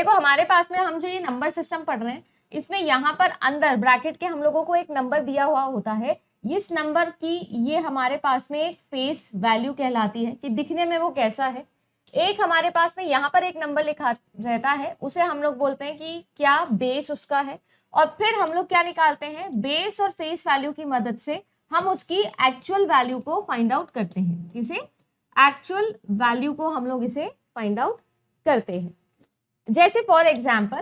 देखो हमारे पास में हम जो ये नंबर सिस्टम पढ़ रहे हैं, इसमें यहाँ पर अंदर ब्रैकेट के हम लोगों को एक नंबर दिया हुआ होता है। इस नंबर की ये हमारे पास में एक फेस वैल्यू कहलाती है कि दिखने में वो कैसा है। एक हमारे पास में यहाँ पर एक नंबर लिखा रहता है, उसे हम लोग बोलते हैं कि क्या बेस उसका है। और फिर हम लोग क्या निकालते हैं, बेस और फेस वैल्यू की मदद से हम उसकी एक्चुअल वैल्यू को फाइंड आउट करते हैं। इसे एक्चुअल वैल्यू को हम लोग इसे फाइंड आउट करते हैं। जैसे फॉर एग्जाम्पल,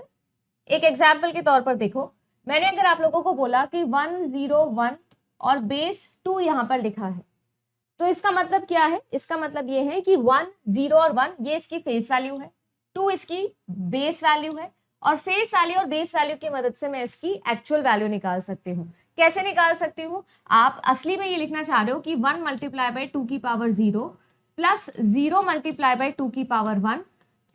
एक एग्जाम्पल के तौर पर देखो, मैंने अगर आप लोगों को बोला कि 101 और बेस 2 यहाँ पर लिखा है, तो इसका मतलब क्या है, इसका मतलब ये है कि 1, 0 और 1 ये इसकी फेस वैल्यू है, 2 इसकी बेस वैल्यू है, और फेस वैल्यू और बेस वैल्यू की मदद से मैं इसकी एक्चुअल वैल्यू निकाल सकती हूँ। कैसे निकाल सकती हूँ, आप असली में ये लिखना चाह रहे हो कि 1 मल्टीप्लाई बाई 2 की पावर 0 प्लस 0 मल्टीप्लाई बाई 2 की पावर 1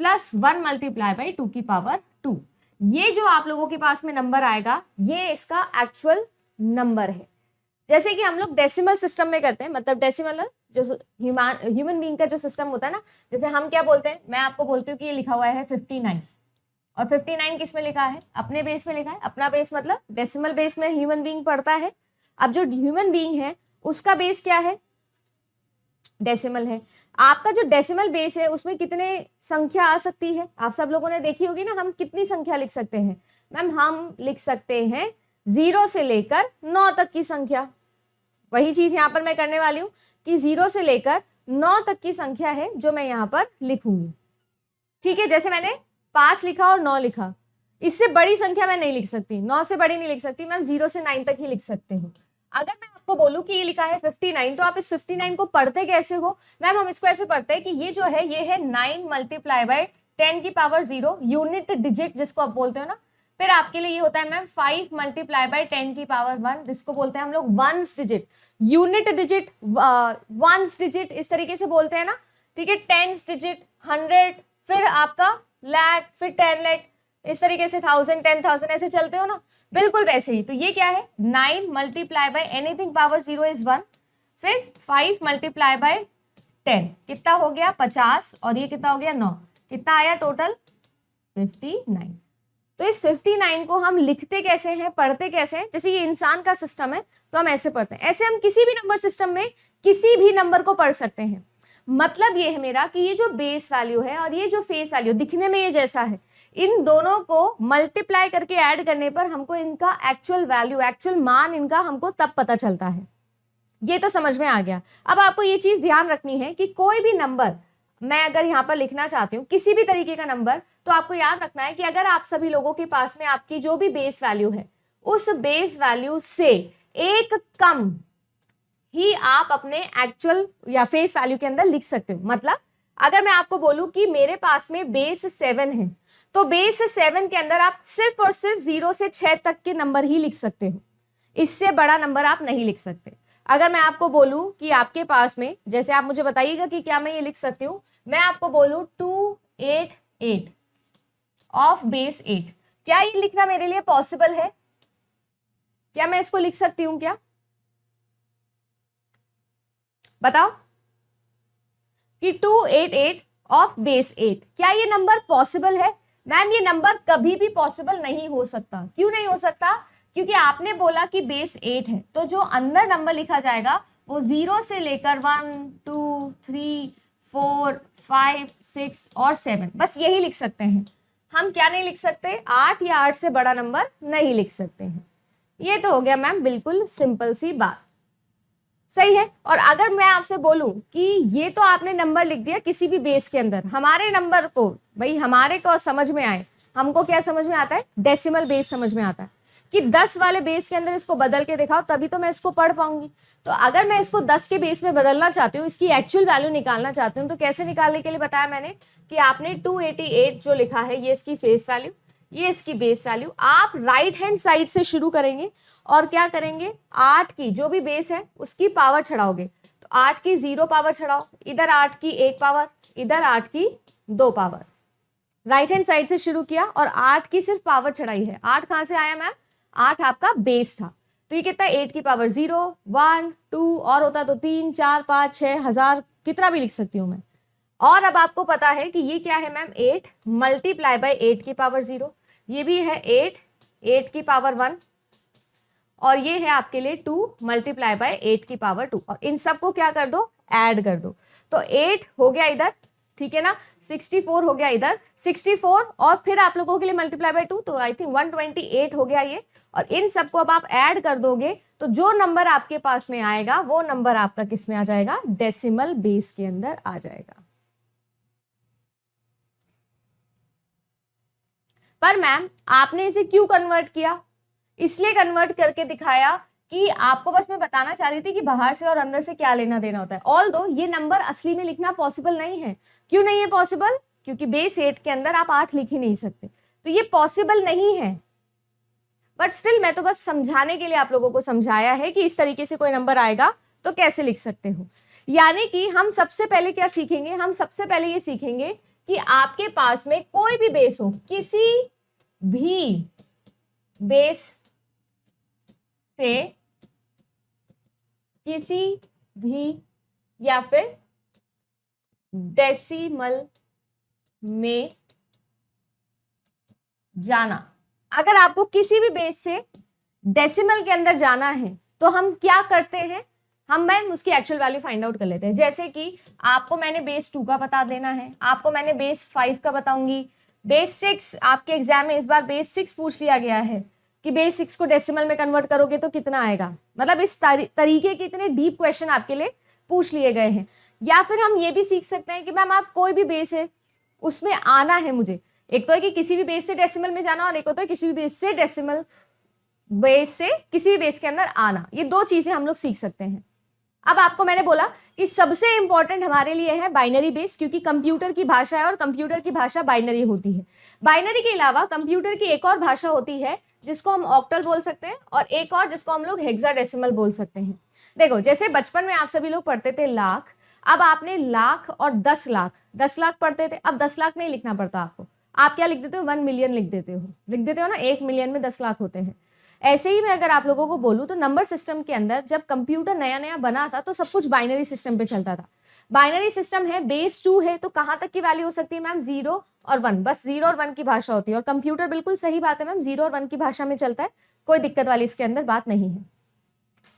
प्लस 1 मल्टीप्लाई बाई 2 की पावर 2। ये जो आप लोगों के पास में नंबर आएगा, ये इसका एक्चुअल नंबर है। जैसे कि हम लोग डेसिमल सिस्टम में करते हैं, मतलब डेसिमल जो ह्यूमन बीइंग का जो सिस्टम होता है ना, जैसे हम क्या बोलते हैं, मैं आपको बोलती हूँ कि ये लिखा हुआ है 59, और 59 किस में लिखा है, अपने बेस में लिखा है। अपना बेस मतलब डेसिमल बेस में ह्यूमन बीइंग पढ़ता है। अब जो ह्यूमन बीइंग है उसका बेस क्या है, डेसिमल है। आपका जो डेसिमल बेस है उसमें कितने संख्या आ सकती है, आप सब लोगों ने देखी होगी ना, हम कितनी संख्या लिख सकते हैं मैम, हम लिख सकते हैं 0 से लेकर 9 तक की संख्या। वही चीज यहाँ पर मैं करने वाली हूँ कि 0 से लेकर 9 तक की संख्या है जो मैं यहाँ पर लिखूंगी। ठीक है, जैसे मैंने 5 लिखा और 9 लिखा, इससे बड़ी संख्या मैं नहीं लिख सकती, 9 से बड़ी नहीं लिख सकती मैम, 0 से 9 तक ही लिख सकते हो। अगर मैं आपको बोलूं कि ये लिखा है 59, तो आप इस 59 को पढ़ते कैसे हो मैम, हम इसको ऐसे पढ़ते हैं कि ये जो है ये है 9 मल्टीप्लाई बाय 10 की पावर 0, यूनिट डिजिट जिसको आप बोलते हो ना। फिर आपके लिए ये होता है मैम 5 मल्टीप्लाई बाय 10 की पावर 1, जिसको बोलते हैं हम लोग ones digit, unit digit, ones digit इस तरीके से बोलते हैं ना। ठीक है, टेंस डिजिट, 100, फिर आपका लाख, फिर 10 लाख, इस तरीके से 1000, 10,000 ऐसे चलते हो ना, बिल्कुल वैसे ही। तो ये क्या है, 9 multiply by anything power 0 is 1, फिर 5 मल्टीप्लाई बाय 10 कितना हो गया 50, और ये कितना हो गया 9, कितना आया टोटल 59। तो इस 59 को हम लिखते कैसे हैं, पढ़ते कैसे हैं, जैसे ये इंसान का सिस्टम है तो हम ऐसे पढ़ते हैं, ऐसे हम किसी भी नंबर सिस्टम में किसी भी नंबर को पढ़ सकते हैं। मतलब ये है मेरा कि ये जो बेस वैल्यू है और ये जो फेस वैल्यू दिखने में ये जैसा है, इन दोनों को मल्टीप्लाई करके ऐड करने पर हमको इनका एक्चुअल वैल्यू, एक्चुअल मान इनका हमको तब पता चलता है। ये तो समझ में आ गया। अब आपको ये चीज ध्यान रखनी है कि कोई भी नंबर मैं अगर यहाँ पर लिखना चाहती हूँ, किसी भी तरीके का नंबर, तो आपको याद रखना है कि अगर आप सभी लोगों के पास में आपकी जो भी बेस वैल्यू है, उस बेस वैल्यू से एक कम ही आप अपने एक्चुअल या फेस वैल्यू के अंदर लिख सकते हो। मतलब अगर मैं आपको बोलूं कि मेरे पास में बेस 7 है, तो बेस 7 के अंदर आप सिर्फ और सिर्फ 0 से 6 तक के नंबर ही लिख सकते हो, इससे बड़ा नंबर आप नहीं लिख सकते। अगर मैं आपको बोलूं कि आपके पास में, जैसे आप मुझे बताइएगा कि क्या मैं ये लिख सकती हूँ, मैं आपको बोलूं 288 ऑफ बेस 8, क्या ये लिखना मेरे लिए पॉसिबल है? क्या मैं इसको लिख सकती हूँ क्या? बताओ कि 288 ऑफ बेस 8, क्या ये नंबर पॉसिबल है? मैम ये नंबर कभी भी पॉसिबल नहीं हो सकता। क्यों नहीं हो सकता? क्योंकि आपने बोला कि बेस 8 है, तो जो अंदर नंबर लिखा जाएगा वो 0 से लेकर 1, 2, 3, 4, 5, 6 और 7, बस यही लिख सकते हैं। हम क्या नहीं लिख सकते? 8 या 8 से बड़ा नंबर नहीं लिख सकते हैं। ये तो हो गया मैम बिल्कुल सिंपल सी बात, सही है। और अगर मैं आपसे बोलूं कि ये तो आपने नंबर लिख दिया किसी भी बेस के अंदर, हमारे नंबर को, भाई हमारे को समझ में आए, हमको क्या समझ में आता है? डेसिमल बेस समझ में आता है कि 10 वाले बेस के अंदर इसको बदल के दिखाओ तभी तो मैं इसको पढ़ पाऊंगी। तो अगर मैं इसको 10 के बेस में बदलना चाहती हूँ, इसकी एक्चुअल वैल्यू निकालना चाहती हूँ, तो कैसे निकालने के लिए बताया मैंने कि आपने 288 जो लिखा है ये इसकी फेस वैल्यू, ये इसकी बेस वैल्यू, आप राइट हैंड साइड से शुरू करेंगे और क्या करेंगे, 8 की जो भी बेस है उसकी पावर चढ़ाओगे। तो 8 की 0 पावर चढ़ाओ, इधर 8 की 1 पावर, इधर 8 की 2 पावर, राइट हैंड साइड से शुरू किया और 8 की सिर्फ पावर चढ़ाई है। 8 कहां से आया मैम? 8 आपका बेस था, तो ये कितना? 8 की पावर 0, 1, 2 और होता तो 3, 4, 5, 6 हजार, कितना भी लिख सकती हूँ मैं। और अब आपको पता है कि ये क्या है मैम, 8 मल्टीप्लाई बाय 8 की पावर 0, ये भी है 8 की पावर 1, और ये है आपके लिए 2 मल्टीप्लाई बाय 8 की पावर 2, और इन सबको क्या कर दो, ऐड कर दो। तो 8 हो गया इधर, ठीक है ना, 64 हो गया इधर, 64 और फिर आप लोगों के लिए मल्टीप्लाई बाय 2, तो आई थिंक 128 हो गया ये, और इन सबको अब आप ऐड कर दोगे तो जो नंबर आपके पास में आएगा वो नंबर आपका किस में आ जाएगा, डेसिमल बेस के अंदर आ जाएगा। पर मैम आपने इसे क्यों कन्वर्ट किया, इसलिए कन्वर्ट करके दिखाया कि आपको बस मैं बताना चाह रही थी कि बाहर से और अंदर से क्या लेना देना होता है। ऑल दो ये नंबर असली में लिखना पॉसिबल नहीं है। क्यों नहीं है पॉसिबल, क्योंकि बेस 8 के अंदर आप 8 लिख ही नहीं सकते, तो ये पॉसिबल नहीं है। बट स्टिल मैं तो बस समझाने के लिए आप लोगों को समझाया है कि इस तरीके से कोई नंबर आएगा तो कैसे लिख सकते हो। यानी कि हम सबसे पहले क्या सीखेंगे, हम सबसे पहले ये सीखेंगे कि आपके पास में कोई भी बेस हो, किसी भी बेस से किसी भी या फिर डेसिमल में जाना, अगर आपको किसी भी बेस से डेसिमल के अंदर जाना है तो हम क्या करते हैं, हम मैम उसकी एक्चुअल वैल्यू फाइंड आउट कर लेते हैं। जैसे कि आपको मैंने बेस 2 का बता देना है, आपको मैंने बेस 5 का बताऊंगी, बेस 6 आपके एग्जाम में इस बार बेस 6 पूछ लिया गया है कि बेस 6 को डेसिमल में कन्वर्ट करोगे तो कितना आएगा, मतलब इस तरीके के इतने डीप क्वेश्चन आपके लिए पूछ लिए गए हैं। या फिर हम ये भी सीख सकते हैं कि मैम आप कोई भी बेस है उसमें आना है मुझे, एक तो है कि किसी भी बेस से डेसिमल में जाना और एक होता है किसी भी बेस से डेसिमल बेस से किसी भी बेस के अंदर आना, ये दो चीजें हम लोग सीख सकते हैं। अब आपको मैंने बोला कि सबसे इंपॉर्टेंट हमारे लिए है बाइनरी बेस, क्योंकि कंप्यूटर की भाषा है और कंप्यूटर की भाषा बाइनरी होती है। बाइनरी के अलावा कंप्यूटर की एक और भाषा होती है जिसको हम ऑक्टल बोल सकते हैं, और एक और जिसको हम लोग हेक्साडेसिमल बोल सकते हैं। देखो जैसे बचपन में आप सभी लोग पढ़ते थे लाख, अब आपने लाख और 10 लाख, 10 लाख पढ़ते थे, अब 10 लाख नहीं लिखना पड़ता आपको, आप क्या लिख देते हो, 1 मिलियन लिख देते हो ना, 1 मिलियन में 10 लाख होते हैं। ऐसे ही मैं अगर आप लोगों को बोलूं तो नंबर सिस्टम के अंदर जब कंप्यूटर नया नया बना था तो सब कुछ बाइनरी सिस्टम पे चलता था। बाइनरी सिस्टम है, बेस 2 है, तो कहां तक की वैल्यू हो सकती है मैम, 0 और 1, बस 0 और 1 की भाषा होती है। और कंप्यूटर बिल्कुल सही बात है मैम, 0 और 1 की भाषा में चलता है, कोई दिक्कत वाली इसके अंदर बात नहीं है।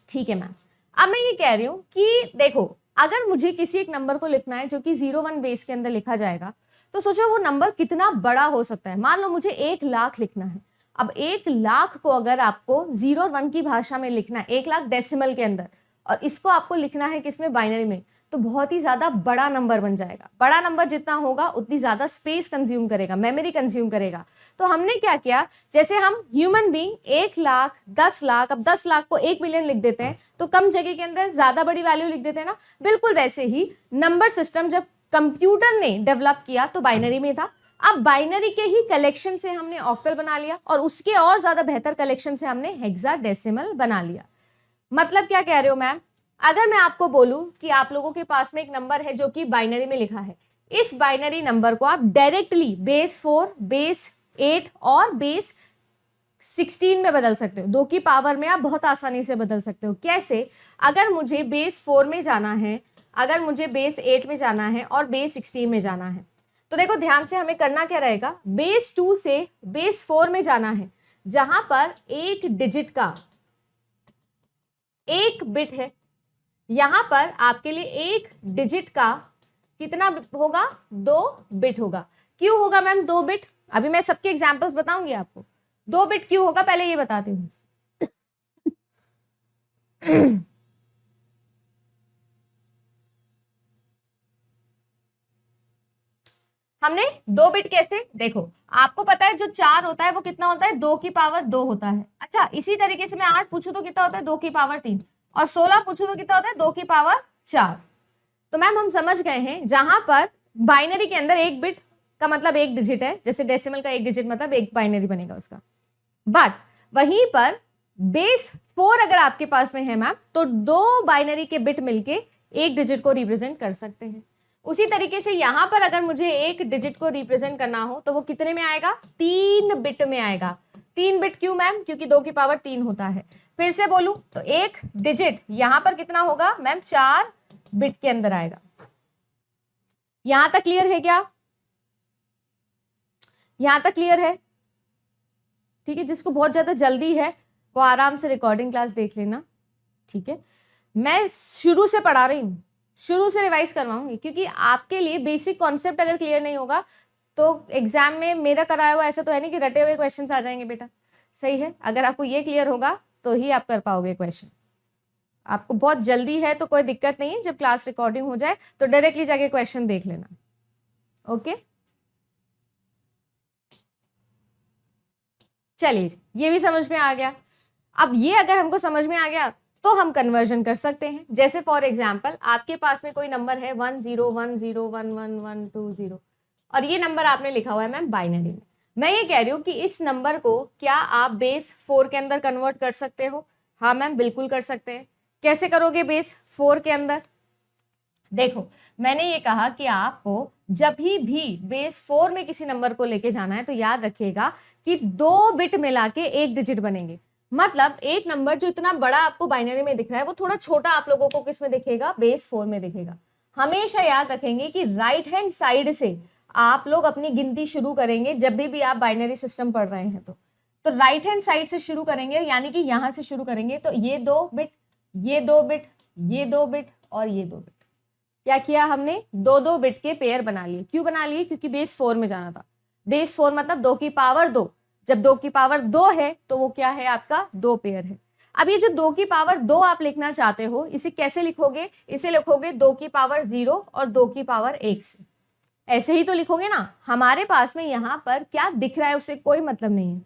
ठीक है मैम, अब मैं ये कह रही हूँ कि देखो अगर मुझे किसी एक नंबर को लिखना है जो कि 0-1 बेस के अंदर लिखा जाएगा, तो सोचो वो नंबर कितना बड़ा हो सकता है। मान लो मुझे 1 लाख लिखना है, अब 1 लाख को अगर आपको 0 और 1 की भाषा में लिखना है, 1 लाख डेसिमल के अंदर, और इसको आपको लिखना है किसमें, बाइनरी में, तो बहुत ही ज्यादा बड़ा नंबर बन जाएगा। बड़ा नंबर जितना होगा उतनी ज्यादा स्पेस कंज्यूम करेगा, मेमोरी कंज्यूम करेगा। तो हमने क्या किया, जैसे हम ह्यूमन बीइंग 1 लाख 10 लाख, अब 10 लाख को 1 मिलियन लिख देते हैं तो कम जगह के अंदर ज्यादा बड़ी वैल्यू लिख देते हैं ना, बिल्कुल वैसे ही नंबर सिस्टम जब कंप्यूटर ने डेवलप किया तो बाइनरी में था। अब बाइनरी के ही कलेक्शन से हमने ऑक्टल बना लिया, और उसके और ज्यादा बेहतर कलेक्शन से हमने हेक्साडेसिमल बना लिया। मतलब क्या कह रहे हो मैम, अगर मैं आपको बोलूं कि आप लोगों के पास में एक नंबर है जो कि बाइनरी में लिखा है, इस बाइनरी नंबर को आप डायरेक्टली बेस 4, बेस 8 और बेस 16 में बदल सकते हो। 2 की पावर में आप बहुत आसानी से बदल सकते हो। कैसे, अगर मुझे बेस 4 में जाना है, अगर मुझे बेस 8 में जाना है और बेस 16 में जाना है, तो देखो ध्यान से हमें करना क्या रहेगा, बेस 2 से बेस 4 में जाना है, जहां पर एक डिजिट का 1 बिट है, यहां पर आपके लिए एक डिजिट का कितना होगा, 2 बिट होगा। क्यों होगा मैम 2 बिट, अभी मैं सबके एग्जांपल्स बताऊंगी आपको। 2 बिट क्यों होगा पहले ये बताती हूँ। हमने 2 बिट कैसे, देखो आपको पता है जो 4 होता है वो कितना होता है, 2 की पावर 2 होता है। अच्छा इसी तरीके से मैं 8 पूछूं तो कितना होता है, 2 की पावर 3, और 16 पूछूं तो कितना होता है, 2 की पावर 4। तो मैम हम समझ गए हैं, जहां पर बाइनरी के अंदर एक बिट का मतलब एक डिजिट है, जैसे डेसिमल का एक डिजिट मतलब एक बाइनरी बनेगा उसका, बट वहीं पर बेस 4 अगर आपके पास में है मैम, तो 2 बाइनरी के बिट मिलके एक डिजिट को रिप्रेजेंट कर सकते हैं। उसी तरीके से यहां पर अगर मुझे एक डिजिट को रिप्रेजेंट करना हो तो वो कितने में आएगा, 3 बिट में आएगा। 3 बिट क्यों मैम, क्योंकि 2 की पावर 3 होता है। फिर से बोलूं तो एक डिजिट यहां पर कितना होगा मैम, 4 बिट के अंदर आएगा। यहां तक क्लियर है क्या? यहां तक क्लियर है? ठीक है, जिसको बहुत ज्यादा जल्दी है वो आराम से रिकॉर्डिंग क्लास देख लेना, ठीक है। मैं शुरू से पढ़ा रही हूँ, शुरू से रिवाइज करवाऊंगी, क्योंकि आपके लिए बेसिक कॉन्सेप्ट अगर क्लियर नहीं होगा तो एग्जाम में मेरा कराया हुआ ऐसा तो है नहीं कि रटे हुए क्वेश्चंस आ जाएंगे बेटा, सही है। अगर आपको ये क्लियर होगा तो ही आप कर पाओगे क्वेश्चन। आपको बहुत जल्दी है तो कोई दिक्कत नहीं है, जब क्लास रिकॉर्डिंग हो जाए तो डायरेक्टली जाके क्वेश्चन देख लेना, ओके। चलिए, ये भी समझ में आ गया। अब ये अगर हमको समझ में आ गया तो हम कन्वर्जन कर सकते हैं। जैसे फॉर एग्जाम्पल आपके पास में कोई नंबर है 1010111120 और ये नंबर आपने लिखा हुआ है मैम बाइनरी में। मैं ये कह रही हूँ कि इस नंबर को क्या आप बेस 4 के अंदर कन्वर्ट कर सकते हो? हाँ मैम, बिल्कुल कर सकते हैं। कैसे करोगे बेस 4 के अंदर? देखो, मैंने ये कहा कि आपको जब भी बेस 4 में किसी नंबर को लेके जाना है तो याद रखिएगा कि 2 बिट मिला के 1 डिजिट बनेंगे। मतलब एक नंबर जो इतना बड़ा आपको बाइनरी में दिख रहा है वो थोड़ा छोटा आप लोगों को किस में दिखेगा? बेस 4 में दिखेगा। हमेशा याद रखेंगे कि राइट हैंड साइड से आप लोग अपनी गिनती शुरू करेंगे जब भी आप बाइनरी सिस्टम पढ़ रहे हैं तो राइट हैंड साइड से शुरू करेंगे, यानी कि यहां से शुरू करेंगे। तो ये 2 बिट, ये 2 बिट, ये 2 बिट और ये 2 बिट। क्या किया हमने? 2-2 बिट के पेयर बना लिए। क्यों बना लिए? क्योंकि बेस 4 में जाना था। बेस 4 मतलब 2 की पावर 2। जब 2 की पावर 2 है तो वो क्या है? आपका 2 पेयर है। अब ये जो 2 की पावर 2 आप लिखना चाहते हो, इसे कैसे लिखोगे? इसे लिखोगे 2 की पावर 0 और 2 की पावर 1 से। ऐसे ही तो लिखोगे ना। हमारे पास में यहाँ पर क्या दिख रहा है उससे कोई मतलब नहीं है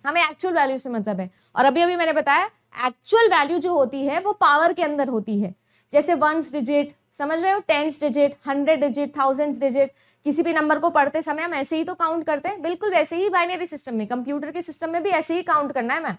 हमें एक्चुअल वैल्यू से मतलब है। और अभी अभी मैंने बताया एक्चुअल वैल्यू जो होती है वो पावर के अंदर होती है। जैसे 1s डिजिट, समझ रहे हो, 10s digit, 100 digit, 1000s digit. किसी भी नंबर को पढ़ते समय हम ऐसे ही तो काउंट करते हैं, बिल्कुल वैसे ही बाइनरी सिस्टम में, कंप्यूटर के सिस्टम में भी ऐसे ही काउंट करना है मैम।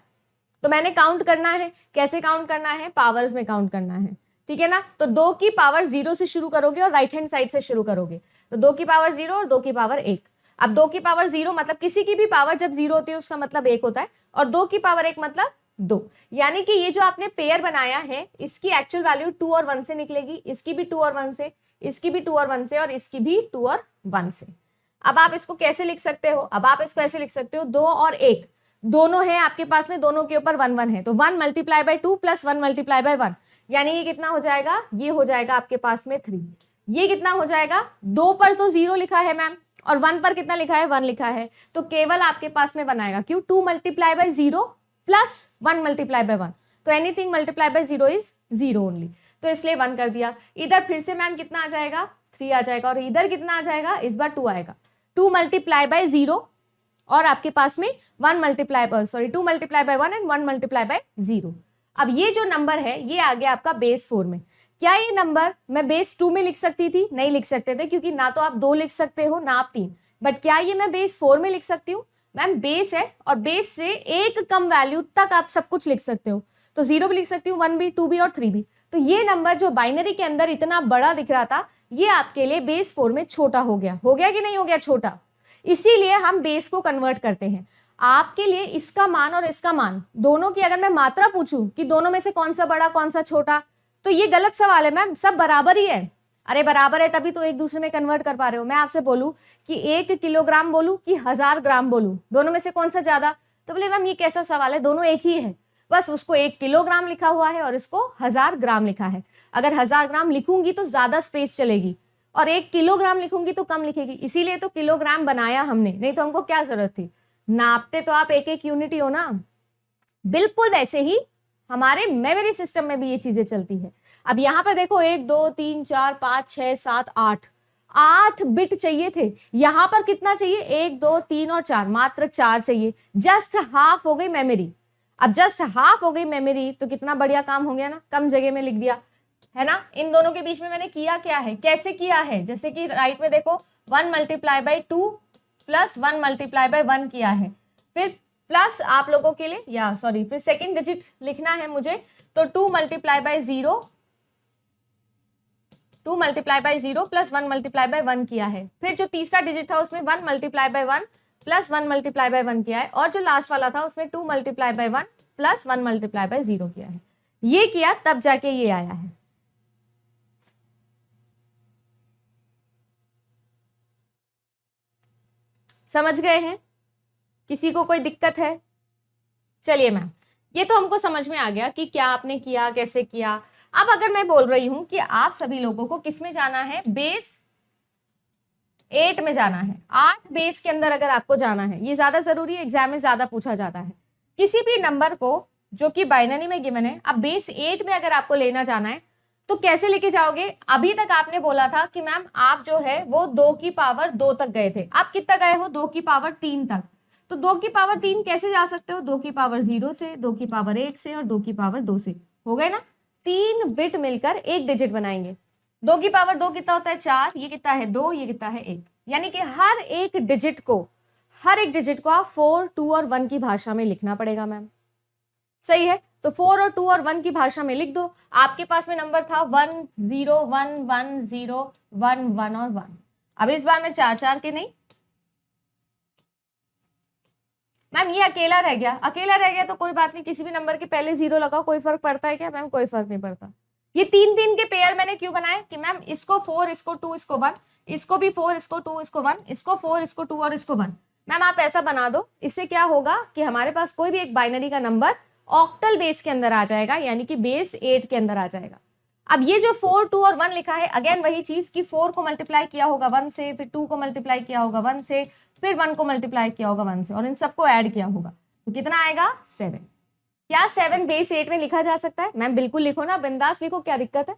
तो मैंने काउंट करना है, कैसे काउंट करना है? पावर्स में काउंट करना है, ठीक है ना। तो 2 की पावर 0 से शुरू करोगे और राइट हैंड साइड से शुरू करोगे। तो 2 की पावर 0 और 2 की पावर 1। अब 2 की पावर 0 मतलब किसी की भी पावर जब 0 होती है उसका मतलब 1 होता है, और 2 की पावर 1 मतलब 2। यानी कि ये जो आपने पेयर बनाया है इसकी एक्चुअल वैल्यू 2 और 1 से निकलेगी, इसकी भी 2 और 1 से, इसकी भी 2 और 1 से, और इसकी भी 2 और 1 से। अब आप इसको कैसे लिख सकते हो? अब आप इसको ऐसे लिख सकते हो, 2 और 1 दोनों है आपके पास में, दोनों के ऊपर 1 1 है, तो 1 multiply by 2 plus 1 multiply by 1, यानी ये कितना हो जाएगा? ये हो जाएगा आपके पास में 3। ये कितना हो जाएगा? 2 पर तो 0 लिखा है मैम, और 1 पर कितना लिखा है? 1 लिखा है, तो केवल आपके पास में बनाएगा। क्यों? 2 multiply by 0 plus 1 multiply by 1, तो anything multiply by 0 is 0 only, तो इसलिए 1 कर दिया। इधर फिर से मैम कितना आ जाएगा? 3 आ जाएगा, और इधर कितना आ जाएगा? इस बार 2 आएगा। 2 मल्टीप्लाई बाय 0 और आपके पास में 1 multiply by 2 multiply by 1 and 1 multiply by 0। अब ये जो नंबर है ये आ गया आपका बेस 4 में। क्या ये नंबर मैं बेस 2 में लिख सकती थी? नहीं लिख सकते थे, क्योंकि ना तो आप 2 लिख सकते हो ना आप 3। बट क्या ये मैं बेस 4 में लिख सकती हूँ? मैम बेस है, और बेस से एक कम वैल्यू तक आप सब कुछ लिख सकते हो। तो 0 भी लिख सकती हूँ, 1 भी, 2 भी और 3 भी। तो ये नंबर जो बाइनरी के अंदर इतना बड़ा दिख रहा था, ये आपके लिए बेस 4 में छोटा हो गया। हो गया कि नहीं हो गया? छोटा। इसीलिए हम बेस को कन्वर्ट करते हैं। आपके लिए इसका मान और इसका मान दोनों की अगर मैं मात्रा पूछूं कि दोनों में से कौन सा बड़ा कौन सा छोटा, तो ये गलत सवाल है मैम, सब बराबर ही है। अरे बराबर है तभी तो एक दूसरे में कन्वर्ट कर पा रहे हो। मैं आपसे बोलूं कि 1 किलोग्राम बोलूं कि 1000 ग्राम बोलूं, दोनों में से कौन सा ज्यादा, तो बोले मैम ये कैसा सवाल है, दोनों एक ही है, बस उसको 1 किलोग्राम लिखा हुआ है और इसको 1000 ग्राम लिखा है। अगर 1000 ग्राम लिखूंगी तो ज्यादा स्पेस चलेगी, और 1 किलोग्राम लिखूंगी तो कम लिखेगी, इसीलिए तो किलोग्राम बनाया हमने, नहीं तो हमको क्या जरूरत थी। नापते तो आप 1-1 यूनिट ही हो ना। बिल्कुल वैसे ही हमारे मेमोरी सिस्टम में भी ये चीजें चलती है। अब यहां पर देखो 1 2 3 4 5 6 7 8 बिट चाहिए थे, यहां पर कितना चाहिए? 1 2 3 और 4, मात्र 4 चाहिए। जस्ट हाफ हो गई मेमोरी। अब जस्ट हाफ हो गई मेमोरी तो कितना बढ़िया काम हो गया ना, कम जगह में लिख दिया है ना। इन दोनों के बीच में मैंने किया क्या है, कैसे किया है? जैसे कि राइट में देखो 1 multiply by 2 plus 1 multiply by 1 किया है, फिर प्लस आप लोगों के लिए, या सॉरी फिर सेकेंड डिजिट लिखना है मुझे, तो 2 multiply by 0 plus 1 multiply by 1 किया है। फिर जो तीसरा डिजिट था उसमें 1 multiply by 1 plus 1 multiply by 1 किया है, और जो लास्ट वाला था उसमें 2 multiply by 1 plus 1 multiply by 0 किया है। ये किया तब जाके ये आया है। समझ गए हैं? किसी को कोई दिक्कत है? चलिए मैम, ये तो हमको समझ में आ गया कि क्या आपने किया, कैसे किया। अब अगर मैं बोल रही हूं कि आप सभी लोगों को किस में जाना है, बेस 8 में जाना है, 8 बेस के अंदर अगर आपको जाना है, ये ज्यादा जरूरी है, एग्जाम में ज्यादा पूछा जाता है। किसी भी नंबर को जो कि बाइनरी में गिवन है, अब बेस 8 में अगर आपको लेना जाना है तो कैसे लेके जाओगे? अभी तक आपने बोला था कि मैम आप जो है वो 2 की पावर 2 तक गए थे, आप कितना गए हो? 2 की पावर 3 तक। तो 2 की पावर 3 कैसे जा सकते हो? 2 की पावर 0 से, 2 की पावर 1 से और 2 की पावर 2 से। हो गए ना? 3 बिट मिलकर एक डिजिट बनाएंगे। 2 की पावर 2 कितना होता है? 4, ये कितना है? 2, ये कितना है? 1। यानी कि हर एक डिजिट को आप 4, 2 और 1 की भाषा में लिखना पड़ेगा मैम। सही है? तो 4 और 2 और 1 की भाषा में लिख दो। आपके पास में नंबर था 1 0 1 1 0 1 1 और 1। अब इस बार में 4 4 के नहीं मैम, ये अकेला रह गया। अकेला रह गया तो कोई बात नहीं, किसी भी नंबर के पहले 0 लगाओ, कोई फर्क पड़ता है क्या? मैम कोई फर्क नहीं पड़ता। ये 3 3 के पेयर मैंने क्यों बनाए कि मैम इसको 4, इसको 2, इसको 1, इसको भी 4, इसको 2, इसको 1, इसको 4, इसको 2 और इसको 1। मैम आप ऐसा बना दो, इससे क्या होगा कि हमारे पास कोई भी एक बाइनरी का नंबर ऑक्टल बेस के अंदर आ जाएगा, यानी कि बेस 8 के अंदर आ जाएगा। अब ये जो 4, 2 और 1 लिखा है, अगेन वही चीज कि 4 को मल्टीप्लाई किया होगा 1 से, फिर 2 को मल्टीप्लाई किया होगा 1 से, फिर 1 को मल्टीप्लाई किया होगा 1 से, और इन सबको ऐड किया होगा, तो कितना आएगा? 7। क्या 7 बेस 8 में लिखा जा सकता है? मैम बिल्कुल लिखो ना, बिंदास लिखो, क्या दिक्कत है?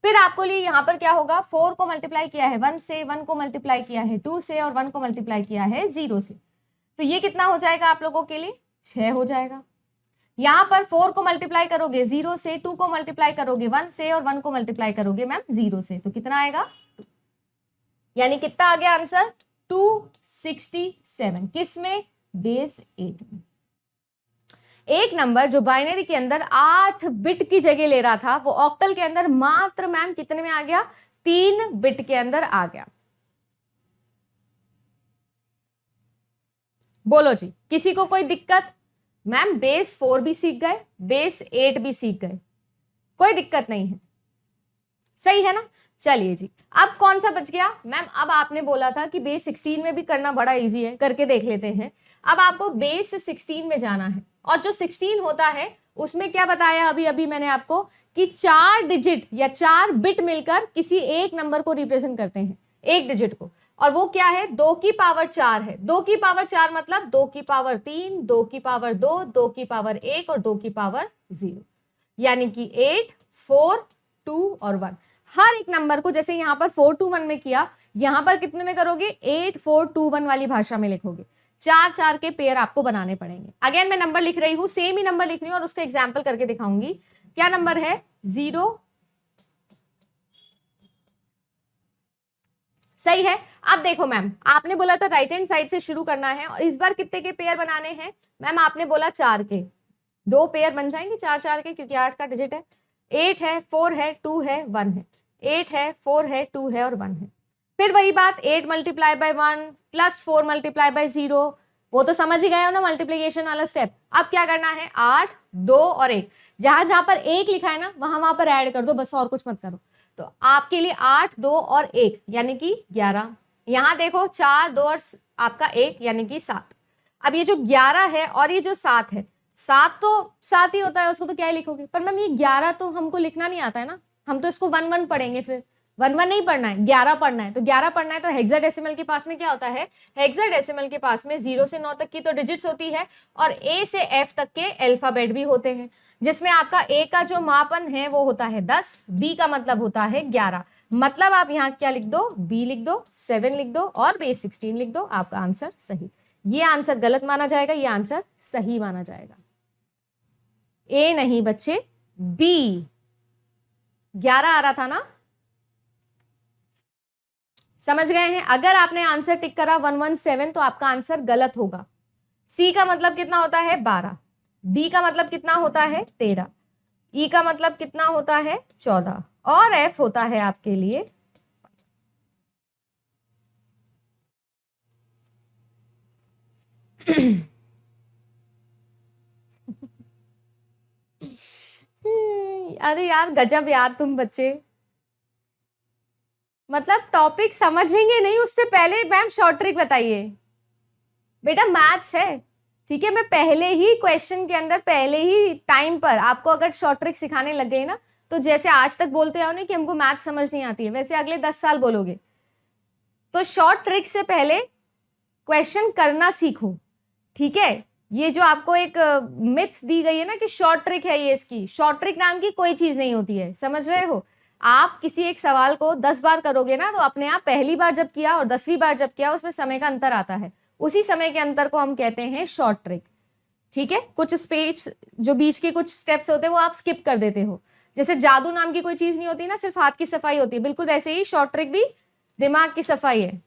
फिर आपको लिए यहाँ पर क्या होगा? 4 को मल्टीप्लाई किया है 1 से, 1 को मल्टीप्लाई किया है 2 से, और 1 को मल्टीप्लाई किया है 0 से, तो ये कितना हो जाएगा आप लोगों के लिए? 6 हो जाएगा। यहाँ पर 4 को मल्टीप्लाई करोगे 0 से, 2 को मल्टीप्लाई करोगे 1 से, और 1 को मल्टीप्लाई करोगे मैम 0 से, तो कितना आएगा? 2। यानी कितना आ गया आंसर? 267। किस में? बेस 8 में। एक नंबर जो बाइनरी के अंदर 8 बिट की जगह ले रहा था, वो ऑक्टल के अंदर मात्र मैम कितने में आ गया? 3 बिट के अंदर आ गया। बोलो जी, किसी को कोई दिक्कत? मैम बेस 4 भी सीख गए, बेस 8 भी सीख गए, कोई दिक्कत नहीं है। सही है ना? चलिए जी, अब कौन सा बच गया मैम? अब आपने बोला था कि बेस 16 में भी करना बड़ा इजी है, करके देख लेते हैं। अब आपको बेस 16 में जाना है, और जो 16 होता है उसमें क्या बताया अभी अभी मैंने आपको कि 4 डिजिट या 4 बिट मिलकर किसी एक नंबर को रिप्रेजेंट करते हैं, एक डिजिट को, और वो क्या है? 2 की पावर 4 है। 2 की पावर 4 मतलब 2 की पावर 3, 2 की पावर 2, 2 की पावर 1 और 2 की पावर 0, यानी कि 8 4 2 और 1। हर एक नंबर को जैसे यहाँ पर 4 2 1 में किया, यहाँ पर कितने में करोगे? 8 4 2 1 वाली भाषा में लिखोगे। 4 4 के पेयर आपको बनाने पड़ेंगे। अगेन मैं नंबर लिख रही हूँ, सेम ही नंबर लिख रही हूँ और उसका एग्जाम्पल करके दिखाऊंगी। क्या नंबर है? 0। सही है। अब देखो मैम, आपने बोला था राइट हैंड साइड से शुरू करना है, और इस बार कितने के पेयर बनाने हैं? मैम आपने बोला 4 के। 2 पेयर बन जाएंगे 4 4 के, क्योंकि 8 का डिजिट है। 8 है, 4 है, 2 है, 1 है। 8 है, 4 है, 2 है और 1 है। फिर वही बात, 8 multiply by 1 plus 4 multiply by 0, वो तो समझ ही गए हो ना मल्टीप्लीकेशन वाला स्टेप। अब क्या करना है? 8 2 और 1, जहां जहां पर 1 लिखा है ना वहां पर ऐड कर दो, बस और कुछ मत करो। तो आपके लिए 8 2 और 1 यानी कि 11। यहां देखो 4 2 और आपका 1 यानी कि 7। अब ये जो 11 है और ये जो 7 है, 7 तो 7 ही होता है, उसको तो क्या ही लिखोगे। पर मैम ये 11 तो हमको लिखना नहीं आता है ना, हम तो इसको 1 1 पढ़ेंगे। फिर 1 1 नहीं पढ़ना है, 11 पढ़ना है। तो 11 पढ़ना है तो हेक्साडेसिमल के पास में क्या होता है? हेक्साडेसिमल के पास में 0 से 9 तक की तो डिजिट्स होती है, और A से F तक के अल्फाबेट भी होते हैं, जिसमें आपका A का जो मापन है वो होता है 10, B का मतलब होता है 11। मतलब आप यहाँ क्या लिख दो? B लिख दो, 7 लिख दो और बेस 16 लिख दो, आपका आंसर सही। ये आंसर गलत माना जाएगा, ये आंसर सही माना जाएगा। A नहीं बच्चे, B। 11 आ रहा था ना, समझ गए हैं? अगर आपने आंसर टिक करा 117 तो आपका आंसर गलत होगा। C का मतलब कितना होता है? 12। D का मतलब कितना होता है? 13। E का मतलब कितना होता है? 14। और F होता है आपके लिए अरे यार गजब यार तुम बच्चे, मतलब टॉपिक समझेंगे नहीं उससे पहले मैम शॉर्ट ट्रिक बताइए। बेटा मैथ्स है, ठीक है। मैं पहले ही क्वेश्चन के अंदर पहले ही टाइम पर आपको अगर शॉर्ट ट्रिक सिखाने लग गई ना, तो जैसे आज तक बोलते आओ नहीं कि हमको मैथ समझ नहीं आती है, वैसे अगले 10 साल बोलोगे। तो शॉर्ट ट्रिक से पहले क्वेश्चन करना सीखो, ठीक है। ये जो आपको एक मिथ दी गई है ना कि शॉर्ट ट्रिक है ये, इसकी शॉर्ट ट्रिक नाम की कोई चीज नहीं होती है, समझ रहे हो। आप किसी एक सवाल को 10 बार करोगे ना, तो अपने आप पहली बार जब किया और 10वीं बार जब किया उसमें समय का अंतर आता है, उसी समय के अंतर को हम कहते हैं शॉर्ट ट्रिक, ठीक है। कुछ स्पेस जो बीच के कुछ स्टेप्स होते हैं वो आप स्किप कर देते हो। जैसे जादू नाम की कोई चीज नहीं होती ना, सिर्फ हाथ की सफाई होती है, बिल्कुल वैसे ही शॉर्ट ट्रिक भी दिमाग की सफाई है।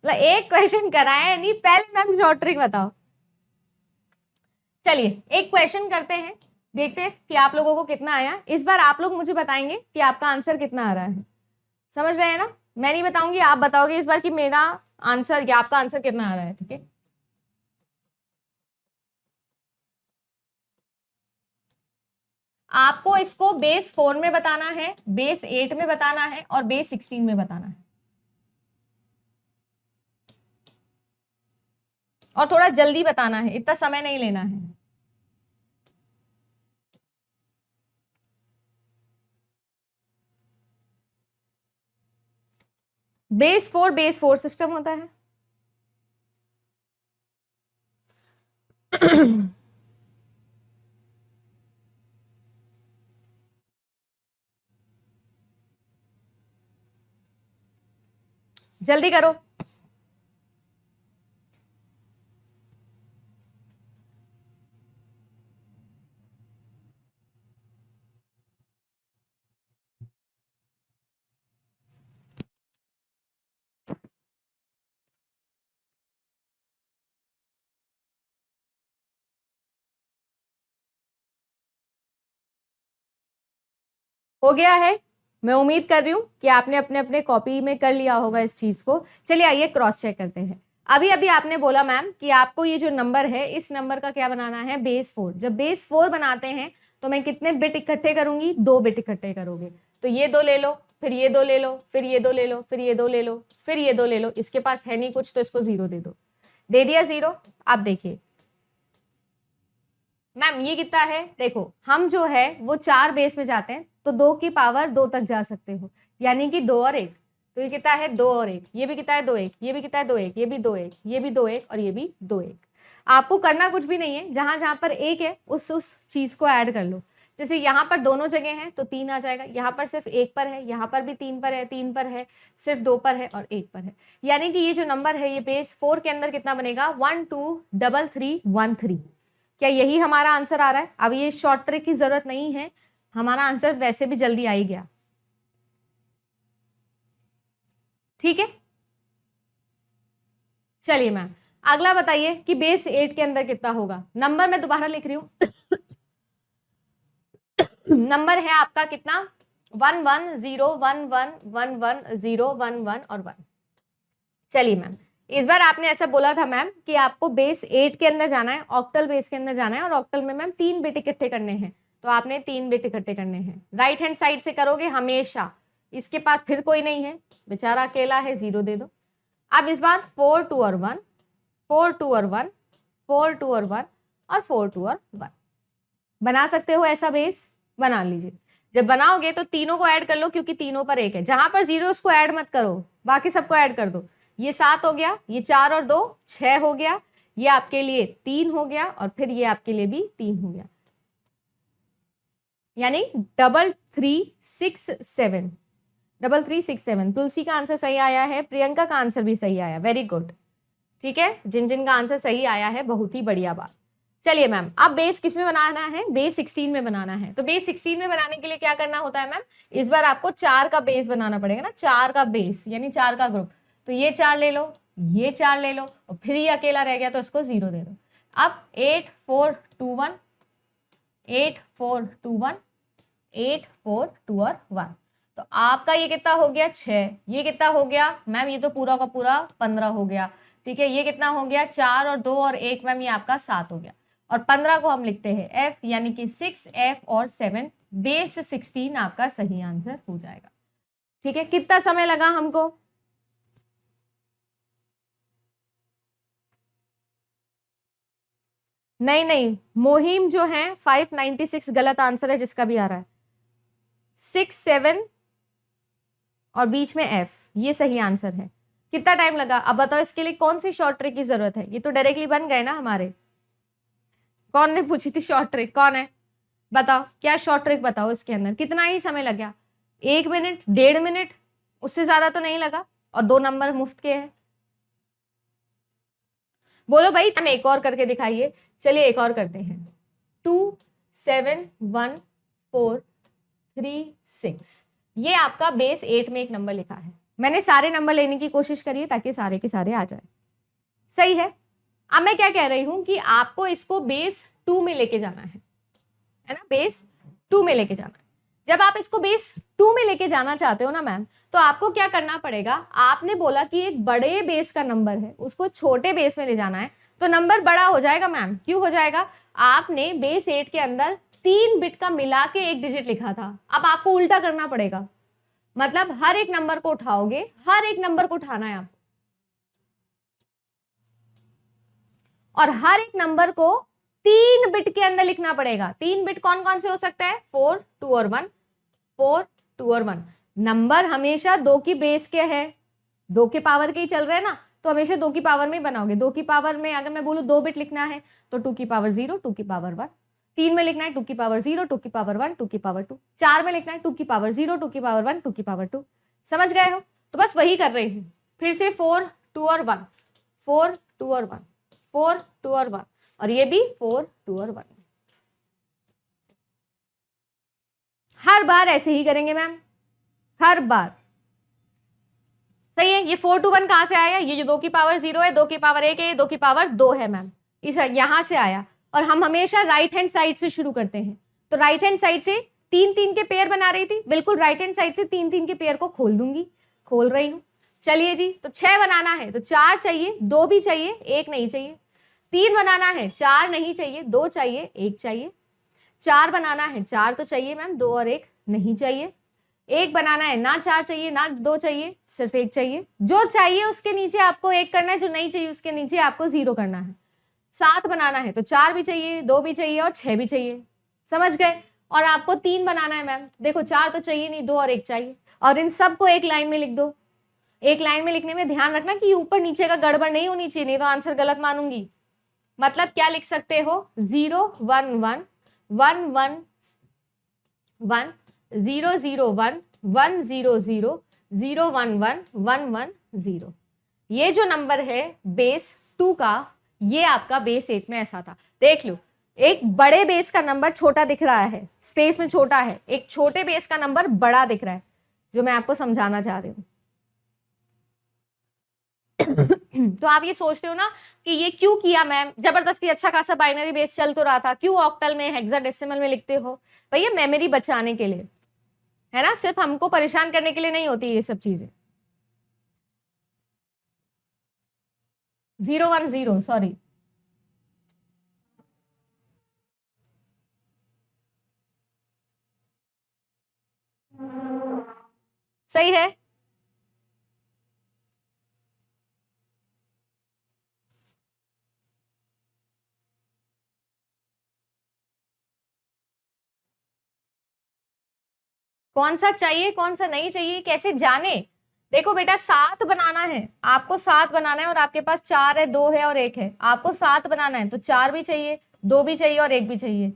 मतलब एक क्वेश्चन कराया नहीं, पहले मैम शॉर्ट ट्रिक बताओ। चलिए एक क्वेश्चन करते हैं, देखते हैं कि आप लोगों को कितना आया। इस बार आप लोग मुझे बताएंगे कि आपका आंसर कितना आ रहा है, समझ रहे हैं ना। मैं नहीं बताऊंगी, आप बताओगे इस बार कि मेरा आंसर या आपका आंसर कितना आ रहा है, ठीक है। आपको इसको बेस 4 में बताना है, बेस 8 में बताना है और बेस 16 में बताना है, और थोड़ा जल्दी बताना है, इतना समय नहीं लेना है। बेस 4 सिस्टम होता है। जल्दी करो। हो गया है, मैं उम्मीद कर रही हूं कि आपने अपने अपने कॉपी में कर लिया होगा इस चीज को। चलिए आइए क्रॉस चेक करते हैं। अभी अभी आपने बोला मैम कि आपको ये जो नंबर है इस नंबर का क्या बनाना है, बेस 4। जब बेस 4 बनाते हैं तो मैं कितने बिट इकट्ठे करूंगी, 2 बिट इकट्ठे करोगे। तो ये 2 ले लो, फिर ये 2 ले लो, फिर ये 2 ले लो, फिर ये 2 ले लो, फिर ये 2 ले लो। इसके पास है नहीं कुछ तो इसको 0 दे दो, दे दिया 0। अब देखिए मैम ये कितना है, देखो हम जो है वो 4 बेस में जाते हैं तो 2 की पावर 2 तक जा सकते हो, यानी कि 2 और 1। तो ये कितना है, 2 और 1, ये भी कितना है 2 1, ये भी कितना है 2 1, ये भी 2 1, ये भी 2 1 और ये भी 2 1। आपको करना कुछ भी नहीं है, जहां जहां पर 1 है उस चीज को ऐड कर लो। जैसे यहाँ पर दोनों जगह है तो 3 आ जाएगा, यहाँ पर सिर्फ 1 पर है, यहाँ पर भी 3 पर है, 3 पर है, सिर्फ 2 पर है और 1 पर है। यानी कि ये जो नंबर है ये बेस 4 के अंदर कितना बनेगा, 1 2 3 3 1 3। क्या यही हमारा आंसर आ रहा है। अब ये शॉर्ट ट्रिक की जरूरत नहीं है, हमारा आंसर वैसे भी जल्दी आ ही गया, ठीक है। चलिए मैम अगला बताइए कि बेस 8 के अंदर कितना होगा। नंबर मैं दोबारा लिख रही हूं नंबर है आपका कितना, 1 1 0 1 1 1 1 0 1 1 और 1। चलिए मैम इस बार आपने ऐसा बोला था मैम कि आपको बेस 8 के अंदर जाना है, ऑक्टल बेस के अंदर जाना है, और ऑक्टल में मैम 3 बिट इकट्ठे करने हैं। तो आपने 3 बिट इकट्ठे करने हैं, राइट हैंड साइड से करोगे हमेशा। इसके पास फिर कोई नहीं है, बेचारा अकेला है, 0 दे दो। अब इस बार 4 2 और 1, 4 2 और 1, 4 2 और 1 और 4 2 और 1। बना सकते हो ऐसा बेस, बना लीजिए। जब बनाओगे तो तीनों को ऐड कर लो, क्योंकि तीनों पर 1 है, जहां पर 0 उसको ऐड मत करो, बाकी सबको ऐड कर दो। ये 7 हो गया, ये 4 और 2 6 हो गया, ये आपके लिए 3 हो गया और फिर ये आपके लिए भी 3 हो गया, यानी 3367, 3367। तुलसी का आंसर सही आया है, प्रियंका का आंसर भी सही आया, वेरी गुड, ठीक है। जिन जिन का आंसर सही आया है बहुत ही बढ़िया बात। चलिए मैम अब बेस किस में बनाना है, बेस 16 में बनाना है। तो बेस 16 में बनाने के लिए क्या करना होता है मैम, इस बार आपको 4 का बेस बनाना पड़ेगा ना, 4 का बेस यानी 4 का ग्रुप। तो ये 4 ले लो, ये 4 ले लो और फिर ये अकेला रह गया तो इसको 0 दे दो। अब 8 4 2 1, 8 4 2 1, 8 4 2 और 1। तो आपका ये कितना हो गया 6, ये कितना हो गया मैम, ये तो पूरा का पूरा 15 हो गया, ठीक है। ये कितना हो गया 4 और 2 और 1 मैम, ये आपका 7 हो गया। और 15 को हम लिखते हैं F, यानी कि 6 F और 7, बेस 16 आपका सही आंसर हो जाएगा, ठीक है। कितना समय लगा हमको, नहीं नहीं, मोहिम जो है 596 गलत आंसर है जिसका भी आ रहा है। 6 7 और बीच में F, ये सही आंसर है। कितना टाइम लगा अब बताओ, इसके लिए कौन सी शॉर्ट ट्रिक की जरूरत है? ये तो डायरेक्टली बन गए ना हमारे। कौन ने पूछी थी शॉर्ट ट्रिक, कौन है बताओ, क्या शॉर्ट ट्रिक बताओ, इसके अंदर कितना ही समय लग गया? 1 मिनट, 1.5 मिनट, उससे ज्यादा तो नहीं लगा, और 2 नंबर मुफ्त के हैं। बोलो भाई, हम एक और करके दिखाइए। चलिए एक और करते हैं। 2 7 1 4 3 6, ये आपका बेस 8 में एक नंबर लिखा है। मैंने सारे नंबर लेने की कोशिश करी है ताकि सारे के सारे आ जाए। सही है। अब मैं क्या कह रही हूं कि आपको इसको बेस 2 में लेके जाना है ना, बेस 2 में लेके जाना है। जब आप इसको बेस 2 में लेके जाना चाहते हो ना मैम, तो आपको क्या करना पड़ेगा? आपने बोला कि एक बड़े बेस का नंबर है, उसको छोटे बेस में ले जाना है, तो नंबर बड़ा हो जाएगा मैम। क्यों हो जाएगा? आपने बेस 8 के अंदर 3 बिट का मिला के एक डिजिट लिखा था, अब आपको उल्टा करना पड़ेगा। मतलब हर एक नंबर को उठाओगे, हर एक नंबर को उठाना है आप, और हर एक नंबर को 3 बिट के अंदर लिखना पड़ेगा। 3 बिट कौन कौन से हो सकता है? 4 2 और 1, 4 2 और 1। नंबर हमेशा 2 की बेस के है, 2 के पावर के ही चल रहे हैं ना, तो हमेशा 2 की पावर में ही बनाओगे। 2 की पावर में अगर मैं बोलूं 2 बिट लिखना है तो 2 की पावर 0, 2 की पावर 1। 3 में लिखना है 2 की पावर 0, 2 की पावर 1, 2 की पावर 2। 4 में लिखना है 2 की पावर 0, 2 की पावर 1, 2 की पावर 2। समझ गए हो? तो बस वही कर रही हूँ फिर से। 4 2 और 1, 4 2 और 1, 4 2 और 1, और ये भी 4 2 और 1। हर बार ऐसे ही करेंगे मैम, हर बार। सही है। ये 4 2 1 कहां से आया? ये जो 2 की पावर 0 है, 2 की पावर 1 है, ये 2 की पावर 2 है मैम, इस यहां से आया। और हम हमेशा राइट हैंड साइड से शुरू करते हैं, तो राइट हैंड साइड से 3 3 के पेयर बना रही थी, बिल्कुल राइट हैंड साइड से 3 3 के पेयर को खोल दूंगी, खोल रही हूं। चलिए जी, तो 6 बनाना है तो 4 चाहिए, 2 भी चाहिए, 1 नहीं चाहिए। 3 बनाना है, 4 नहीं चाहिए, 2 चाहिए, 1 चाहिए। 4 बनाना है, 4 तो चाहिए मैम, 2 और 1 नहीं चाहिए। 1 बनाना है, ना 4 चाहिए ना 2 चाहिए, सिर्फ 1 चाहिए। जो चाहिए उसके नीचे आपको 1 करना है, जो नहीं चाहिए उसके नीचे आपको 0 करना है। 7 बनाना है तो 4 भी चाहिए, 2 भी चाहिए और 6 भी चाहिए। समझ गए? और आपको 3 बनाना है मैम, देखो 4 तो चाहिए नहीं, 2 और 1 चाहिए, और इन सबको एक लाइन में लिख दो। एक लाइन में लिखने में ध्यान रखना कि ऊपर नीचे का गड़बड़ नहीं होनी चाहिए, नहीं तो आंसर गलत मानूंगी। मतलब क्या लिख सकते हो? 0 1 1 1 1 1 0 0 1 1 0 0 0 1 1 1 1 0। ये जो नंबर है बेस 2 का, ये आपका बेस 8 में ऐसा था। देख लो, एक बड़े बेस का नंबर छोटा दिख रहा है, स्पेस में छोटा है, एक छोटे बेस का नंबर बड़ा दिख रहा है, जो मैं आपको समझाना चाह रही हूं। तो आप ये सोचते हो ना कि ये क्यों किया मैम, जबरदस्ती अच्छा खासा बाइनरी बेस चल तो रहा था, क्यों ऑक्टल में हेक्साडेसिमल में लिखते हो? भैया मेमोरी बचाने के लिए है ना, सिर्फ हमको परेशान करने के लिए नहीं होती ये सब चीजें। 0 1 0, सॉरी। सही है। कौन सा चाहिए कौन सा नहीं चाहिए कैसे जाने? देखो बेटा, 7 बनाना है आपको, 7 बनाना है, और आपके पास 4 है, 2 है और 1 है। आपको 7 बनाना है तो 4 भी चाहिए, 2 भी चाहिए और 1 भी चाहिए।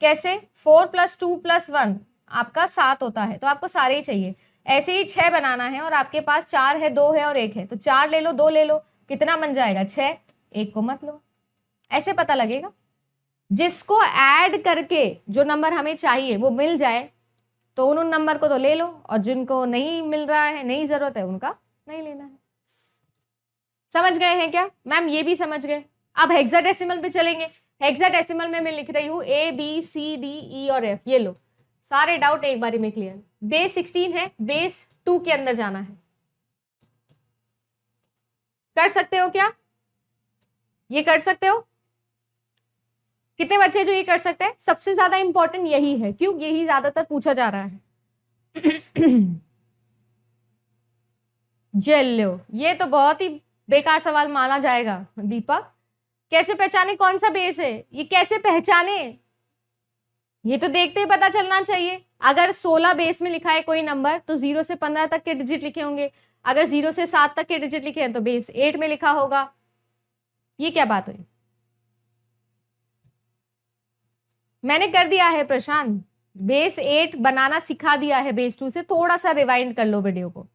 कैसे? 4 + 2 + 1 आपका 7 होता है, तो आपको सारे ही चाहिए। ऐसे ही 6 बनाना है, और आपके पास 4 है, 2 है और 1 है, तो 4 ले लो, 2 ले लो, कितना बन जाएगा? 6। 1 को मत लो, ऐसे पता लगेगा। जिसको ऐड करके जो नंबर हमें चाहिए वो मिल जाए तो उन नंबर को तो ले लो, और जिनको नहीं मिल रहा है, नहीं जरूरत है, उनका नहीं लेना है। समझ गए हैं क्या मैम? ये भी समझ गए। अब हेक्साडेसिमल पे चलेंगे। हेक्साडेसिमल में मैं लिख रही हूँ ABCDE और F, ये लो, सारे डाउट एक बारी में क्लियर। बेस 16 है, बेस 2 के अंदर जाना है। कर सकते हो क्या? ये कर सकते हो? कितने बच्चे जो ये कर सकते हैं? सबसे ज्यादा इंपॉर्टेंट यही है, क्यों? यही ज्यादातर पूछा जा रहा है। जेलो, ये तो बहुत ही बेकार सवाल माना जाएगा दीपक। कैसे पहचाने कौन सा बेस है, ये कैसे पहचाने, ये तो देखते ही पता चलना चाहिए। अगर 16 बेस में लिखा है कोई नंबर तो 0 से 15 तक के डिजिट लिखे होंगे, अगर 0 से 7 तक के डिजिट लिखे हैं तो बेस 8 में लिखा होगा। ये क्या बात हुई? मैंने कर दिया है प्रशांत, बेस 8 बनाना सिखा दिया है बेस 2 से, थोड़ा सा रिवाइंड कर लो वीडियो को,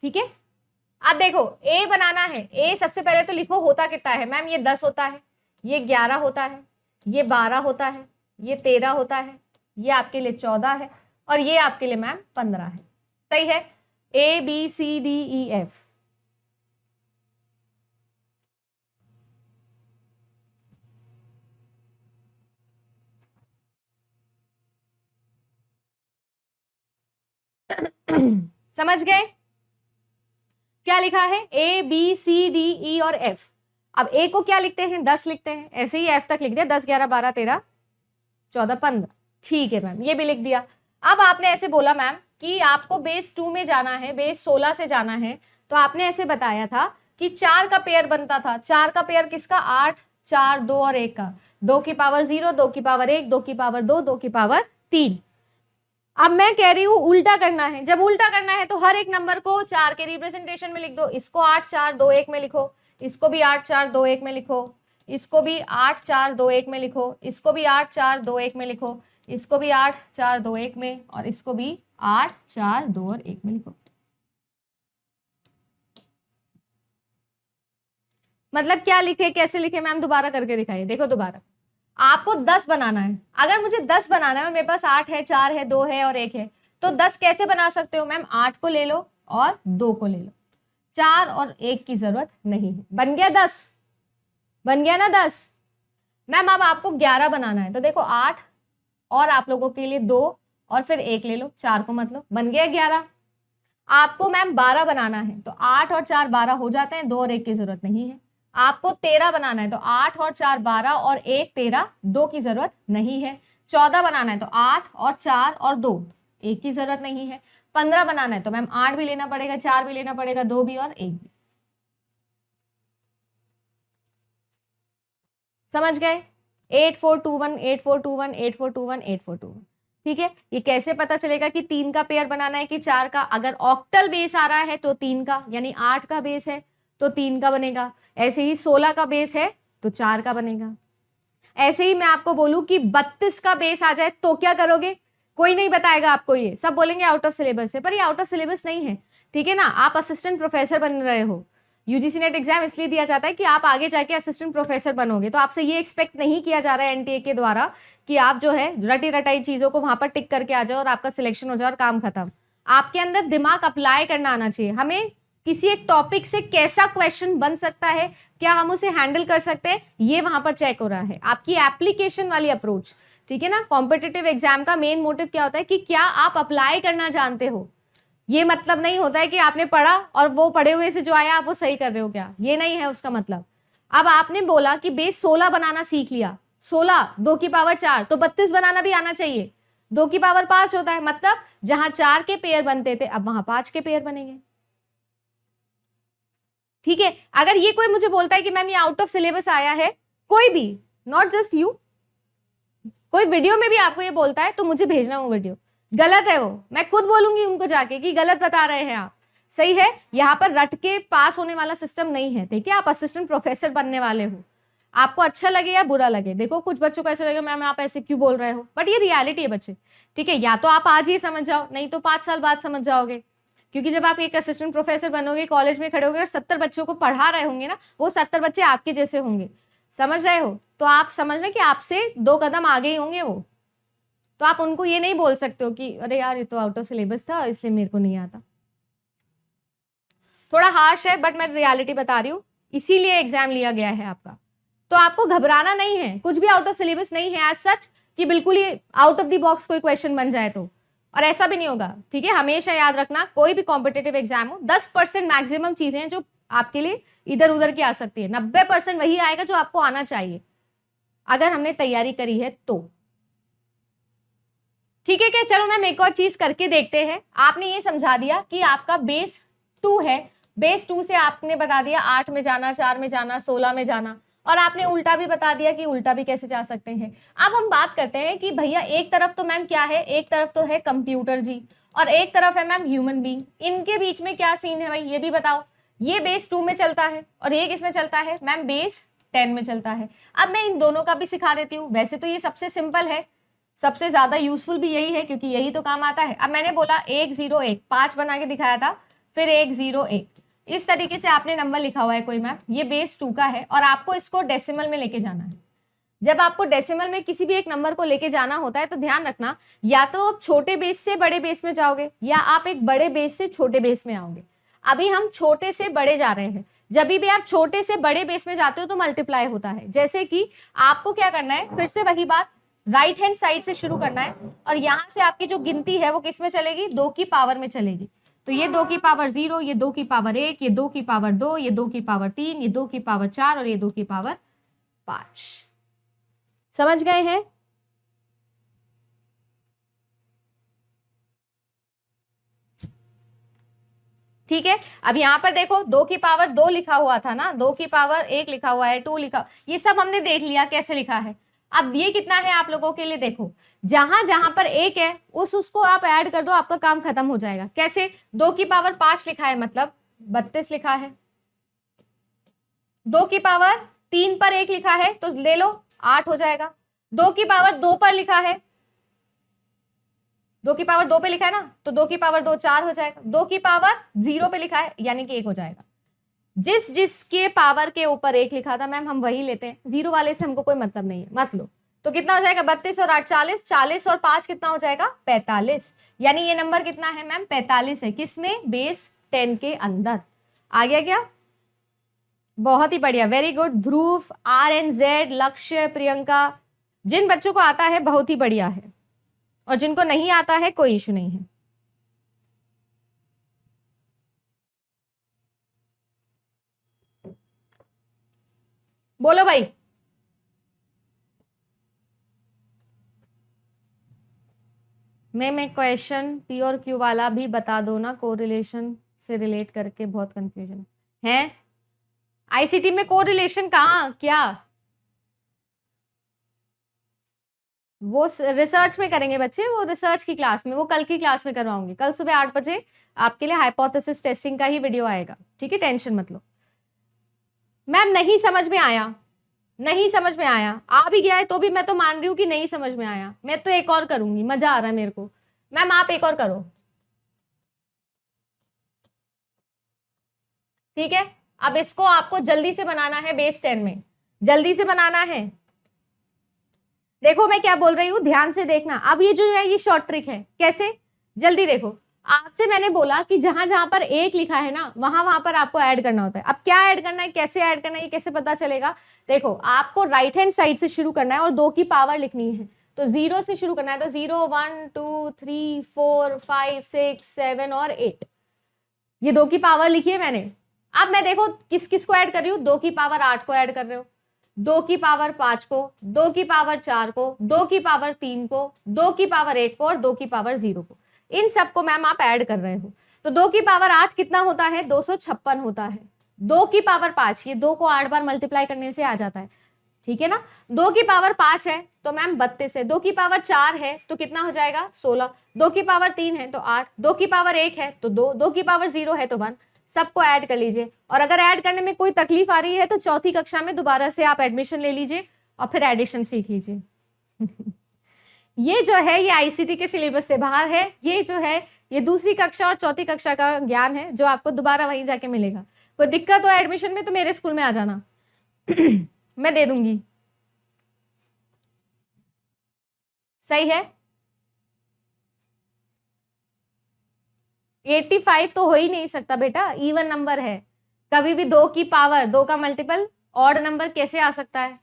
ठीक है। अब देखो ए बनाना है, ए सबसे पहले तो लिखो होता कितना है। मैम ये 10 होता है, ये 11 होता है, ये 12 होता है, ये 13 होता है, ये आपके लिए 14 है और ये आपके लिए मैम 15 है। सही है, A B C D E F. समझ गए क्या लिखा है? ए बी सी डी ई और एफ। अब ए को क्या लिखते हैं? 10 लिखते हैं, ऐसे ही एफ तक लिख दिया, 10 11 12 13 14 15। ठीक है मैम, ये भी लिख दिया। अब आपने ऐसे बोला मैम कि आपको बेस 2 में जाना है, बेस 16 से जाना है, तो आपने ऐसे बताया था कि 4 का पेयर बनता था। 4 का पेयर किसका? 8 4 2 और 1 का, 2 की पावर 0, 2 की पावर 1, 2 की पावर 2, 2 की पावर 3। अब मैं कह रही हूं उल्टा करना है। जब उल्टा करना है तो हर एक नंबर को 4 के रिप्रेजेंटेशन में लिख दो। इसको 8 4 2 1 में लिखो, इसको भी 8 4 2 1 में लिखो, इसको भी 8 4 2 1 में लिखो, इसको भी 8 4 2 1 में लिखो, इसको भी 8 4 2 1 में, और इसको भी 8 4 2 और 1 में लिखो। मतलब क्या लिखे, कैसे लिखे मैम? दोबारा करके दिखाइए। देखो दोबारा, आपको 10 बनाना है। अगर मुझे 10 बनाना है और मेरे पास 8 है, 4 है, 2 है और 1 है, तो 10 कैसे बना सकते हो मैम? 8 को ले लो और 2 को ले लो, 4 और 1 की जरूरत नहीं है। बन गया 10, बन गया ना 10। मैम अब आपको 11 बनाना है, तो देखो 8 और आप लोगों के लिए 2 और फिर 1 ले लो, 4 को मतलब, बन गया 11। आपको मैम 12 बनाना है, तो 8 और 4 12 हो जाते हैं, 2 और 1 की जरूरत नहीं है। आपको 13 बनाना है, तो 8 और 4 12 और 1 13, 2 की जरूरत नहीं है। 14 बनाना है तो 8 और 4 और 2, 1 की जरूरत नहीं है। 15 बनाना है तो मैम 8 भी लेना पड़ेगा, 4 भी लेना पड़ेगा, 2 भी और 1 भी। समझ गए? 8 4 2 1 8 4 2 1 8 4 2 1 8 4 2 1। ठीक है, ये कैसे पता चलेगा कि 3 का पेयर बनाना है कि 4 का? अगर ऑक्टल बेस आ रहा है तो 3 का, यानी 8 का बेस है तो 3 का बनेगा। ऐसे ही 16 का बेस है तो 4 का बनेगा। ऐसे ही मैं आपको बोलूं कि 32 का बेस आ जाए तो क्या करोगे? कोई नहीं बताएगा आपको, ये सब बोलेंगे आउट ऑफ सिलेबस है, पर ये आउट ऑफ सिलेबस नहीं है, ठीक है ना। आप असिस्टेंट प्रोफेसर बन रहे हो, यूजीसी नेट एग्जाम इसलिए दिया जाता है कि आप आगे जाके असिस्टेंट प्रोफेसर बनोगे, तो आपसे ये एक्सपेक्ट नहीं किया जा रहा है एनटीए के द्वारा कि आप जो है रटी रटाई चीजों को वहां पर टिक करके आ जाओ और आपका सिलेक्शन हो जाए और काम खत्म। आपके अंदर दिमाग अप्लाई करना आना चाहिए। हमें किसी एक टॉपिक से कैसा क्वेश्चन बन सकता है, क्या हम उसे हैंडल कर सकते हैं, ये वहां पर चेक हो रहा है। आपकी एप्लीकेशन वाली अप्रोच, ठीक है ना। कॉम्पिटिटिव एग्जाम का मेन मोटिव क्या होता है कि क्या आप अप्लाई करना जानते हो। ये मतलब नहीं होता है कि आपने पढ़ा और वो पढ़े हुए से जो आया आप वो सही कर रहे हो क्या, ये नहीं है उसका मतलब। अब आपने बोला कि बेस 16 बनाना सीख लिया, 16 2 की पावर 4, तो 32 बनाना भी आना चाहिए। 2 की पावर 5 होता है, मतलब जहां 4 के पेयर बनते थे अब वहां 5 के पेयर बनेंगे। ठीक है, अगर ये कोई मुझे बोलता है कि मैम ये आउट ऑफ सिलेबस आया है, कोई भी, नॉट जस्ट यू, कोई वीडियो में भी आपको ये बोलता है तो मुझे भेजना वो वीडियो, गलत है वो, मैं खुद बोलूंगी उनको जाके कि गलत बता रहे हैं आप। सही है, यहाँ पर रट के पास होने वाला सिस्टम नहीं है, ठीक है। आप असिस्टेंट प्रोफेसर बनने वाले हो, आपको अच्छा लगे या बुरा लगे। देखो कुछ बच्चों को ऐसे लगे मैम आप ऐसे क्यों बोल रहे हो, बट ये रियलिटी है बच्चे, ठीक है। या तो आप आज ही समझ जाओ, नहीं तो 5 साल बाद समझ जाओगे, क्योंकि जब आप एक असिस्टेंट प्रोफेसर बनोगे, कॉलेज में खड़े होगे और 70 बच्चों को पढ़ा रहे होंगे ना, वो 70 बच्चे आपके जैसे होंगे, समझ रहे हो। तो आप समझ रहे कि आपसे 2 कदम आगे ही होंगे वो, तो आप उनको ये नहीं बोल सकते हो कि अरे यार ये तो आउट ऑफ सिलेबस था इसलिए मेरे को नहीं आता। थोड़ा हार्श है बट मैं रियलिटी बता रही हूँ, इसीलिए एग्जाम लिया गया है आपका। तो आपको घबराना नहीं है, कुछ भी आउट ऑफ सिलेबस नहीं है एज सच कि बिल्कुल ही आउट ऑफ द बॉक्स कोई क्वेश्चन बन जाए तो, और ऐसा भी नहीं होगा, ठीक है। हमेशा याद रखना, कोई भी कॉम्पिटिटिव एग्जाम हो, 10% मैक्सिमम चीजें हैं जो आपके लिए इधर उधर की आ सकती है, 90% वही आएगा जो आपको आना चाहिए अगर हमने तैयारी करी है तो। ठीक है क्या? चलो मैम एक और चीज करके देखते हैं। आपने ये समझा दिया कि आपका बेस 2 है, बेस 2 से आपने बता दिया 8 में जाना, 4 में जाना, 16 में जाना, और आपने उल्टा भी बता दिया कि उल्टा भी कैसे जा सकते हैं। अब हम बात करते हैं कि भैया एक तरफ तो मैम क्या है, एक तरफ तो है कंप्यूटर जी और एक तरफ है मैम ह्यूमन बीइंग, इनके बीच में क्या सीन है भाई ये भी बताओ। ये बेस 2 में चलता है और ये किस में चलता है मैम, बेस 10 में चलता है। अब मैं इन दोनों का भी सिखा देती हूँ। वैसे तो ये सबसे सिंपल है, सबसे ज्यादा यूजफुल भी यही है क्योंकि यही तो काम आता है। अब मैंने बोला 1 0 1 5 बना के दिखाया था, फिर 1 0 1 इस तरीके से आपने नंबर लिखा हुआ है कोई मैम, ये बेस 2 का है और आपको इसको डेसिमल में लेके जाना है। जब आपको डेसिमल में किसी भी एक नंबर को लेके जाना होता है तो ध्यान रखना, या तो आप छोटे बेस से बड़े बेस में जाओगे या आप एक बड़े बेस से छोटे बेस में आओगे। अभी हम छोटे से बड़े जा रहे हैं। जब भी आप छोटे से बड़े बेस में जाते हो तो मल्टीप्लाई होता है। जैसे कि आपको क्या करना है, फिर से वही बात, राइट हैंड साइड से शुरू करना है और यहां से आपकी जो गिनती है वो किस में चलेगी, 2 की पावर में चलेगी। तो ये 2 की पावर 0, ये 2 की पावर 1, ये 2 की पावर 2, ये 2 की पावर 3, ये 2 की पावर 4 और ये 2 की पावर 5। समझ गए हैं? ठीक है। अब यहां पर देखो 2 की पावर 2 लिखा हुआ था ना, 2 की पावर 1 लिखा हुआ है, 2 लिखा, ये सब हमने देख लिया कैसे लिखा है। अब ये कितना है आप लोगों के लिए, देखो जहां जहां पर 1 है उसको आप ऐड कर दो, आपका काम खत्म हो जाएगा। कैसे, 2 की पावर 5 लिखा है मतलब 32 लिखा है। 2 की पावर 3 पर 1 लिखा है तो ले लो 8 हो जाएगा। 2 की पावर 2 पर लिखा है, 2 की पावर 2 पे लिखा है ना, तो 2 की पावर 2 4 हो जाएगा। 2 की पावर 0 पे लिखा है यानी कि 1 हो जाएगा। जिस जिसके पावर के ऊपर 1 लिखा था मैम हम वही लेते हैं, 0 वाले से हमको कोई मतलब नहीं है, मत लो। तो कितना हो जाएगा, 32 और 8 40, 40 और 5 कितना हो जाएगा 45। यानी ये नंबर कितना है मैम 45 है, किसमें, बेस 10 के अंदर। आ गया क्या? बहुत ही बढ़िया, वेरी गुड ध्रुव, RNZ, लक्ष्य, प्रियंका। जिन बच्चों को आता है बहुत ही बढ़िया है और जिनको नहीं आता है कोई इशू नहीं है। बोलो भाई। मैं क्वेश्चन पी और क्यू वाला भी बता दो ना, कोरिलेशन से रिलेट करके बहुत कंफ्यूजन है। आईसीटी में कोरिलेशन कहाँ क्या, वो रिसर्च में करेंगे बच्चे, वो रिसर्च की क्लास में, वो कल की क्लास में करवाऊंगी। कल सुबह 8 बजे आपके लिए हाइपोथेसिस टेस्टिंग का ही वीडियो आएगा, ठीक है, टेंशन मत लो। मैम नहीं समझ में आया, नहीं समझ में आया, आ भी गया है तो भी मैं तो मान रही हूँ कि नहीं समझ में आया। मैं तो एक और करूंगी, मजा आ रहा है मेरे को। मैम आप एक और करो, ठीक है। अब इसको आपको जल्दी से बनाना है, बेस 10 में जल्दी से बनाना है। देखो मैं क्या बोल रही हूँ, ध्यान से देखना। अब ये जो है ये शॉर्ट ट्रिक है, कैसे, जल्दी देखो। आपसे मैंने बोला कि जहां जहां पर 1 लिखा है ना वहां वहां पर आपको ऐड करना होता है। अब क्या ऐड करना है, कैसे ऐड करना है, ये कैसे पता चलेगा। देखो आपको राइट हैंड साइड से शुरू करना है और 2 की पावर लिखनी है, तो 0 से शुरू करना है। तो 0 1 2 3 4 5 6 7 और 8, ये 2 की पावर लिखी है मैंने। अब मैं देखो किस किस को ऐड कर रही हूँ, 2 की पावर 8 को ऐड कर रहे हो, 2 की पावर 5 को, 2 की पावर 4 को, 2 की पावर 3 को, 2 की पावर 1 को और 2 की पावर 0 को। इन सबको मैम आप ऐड कर रहे हो। तो 2 की पावर 8 कितना होता है, 256 होता है। 2 की पावर 5, ये 2 को 8 बार मल्टीप्लाई करने से आ जाता है, ठीक है ना। 2 की पावर 5 है तो मैम 32 है। 2 की पावर 4 है तो कितना हो जाएगा 16। 2 की पावर 3 है तो 8। 2 की पावर 1 है तो 2। 2 की पावर 0 है तो 1। सबको ऐड कर लीजिए और अगर ऐड करने में कोई तकलीफ आ रही है तो चौथी कक्षा में दोबारा से आप एडमिशन ले लीजिए और फिर एडिशन सीख लीजिए। ये जो है ये आईसीटी के सिलेबस से बाहर है। ये जो है ये दूसरी कक्षा और चौथी कक्षा का ज्ञान है जो आपको दोबारा वहीं जाके मिलेगा। कोई दिक्कत हो एडमिशन में तो मेरे स्कूल में आ जाना। मैं दे दूंगी, सही है। 85 तो हो ही नहीं सकता बेटा, इवन नंबर है। कभी भी 2 की पावर 2 का मल्टीपल ऑड नंबर कैसे आ सकता है।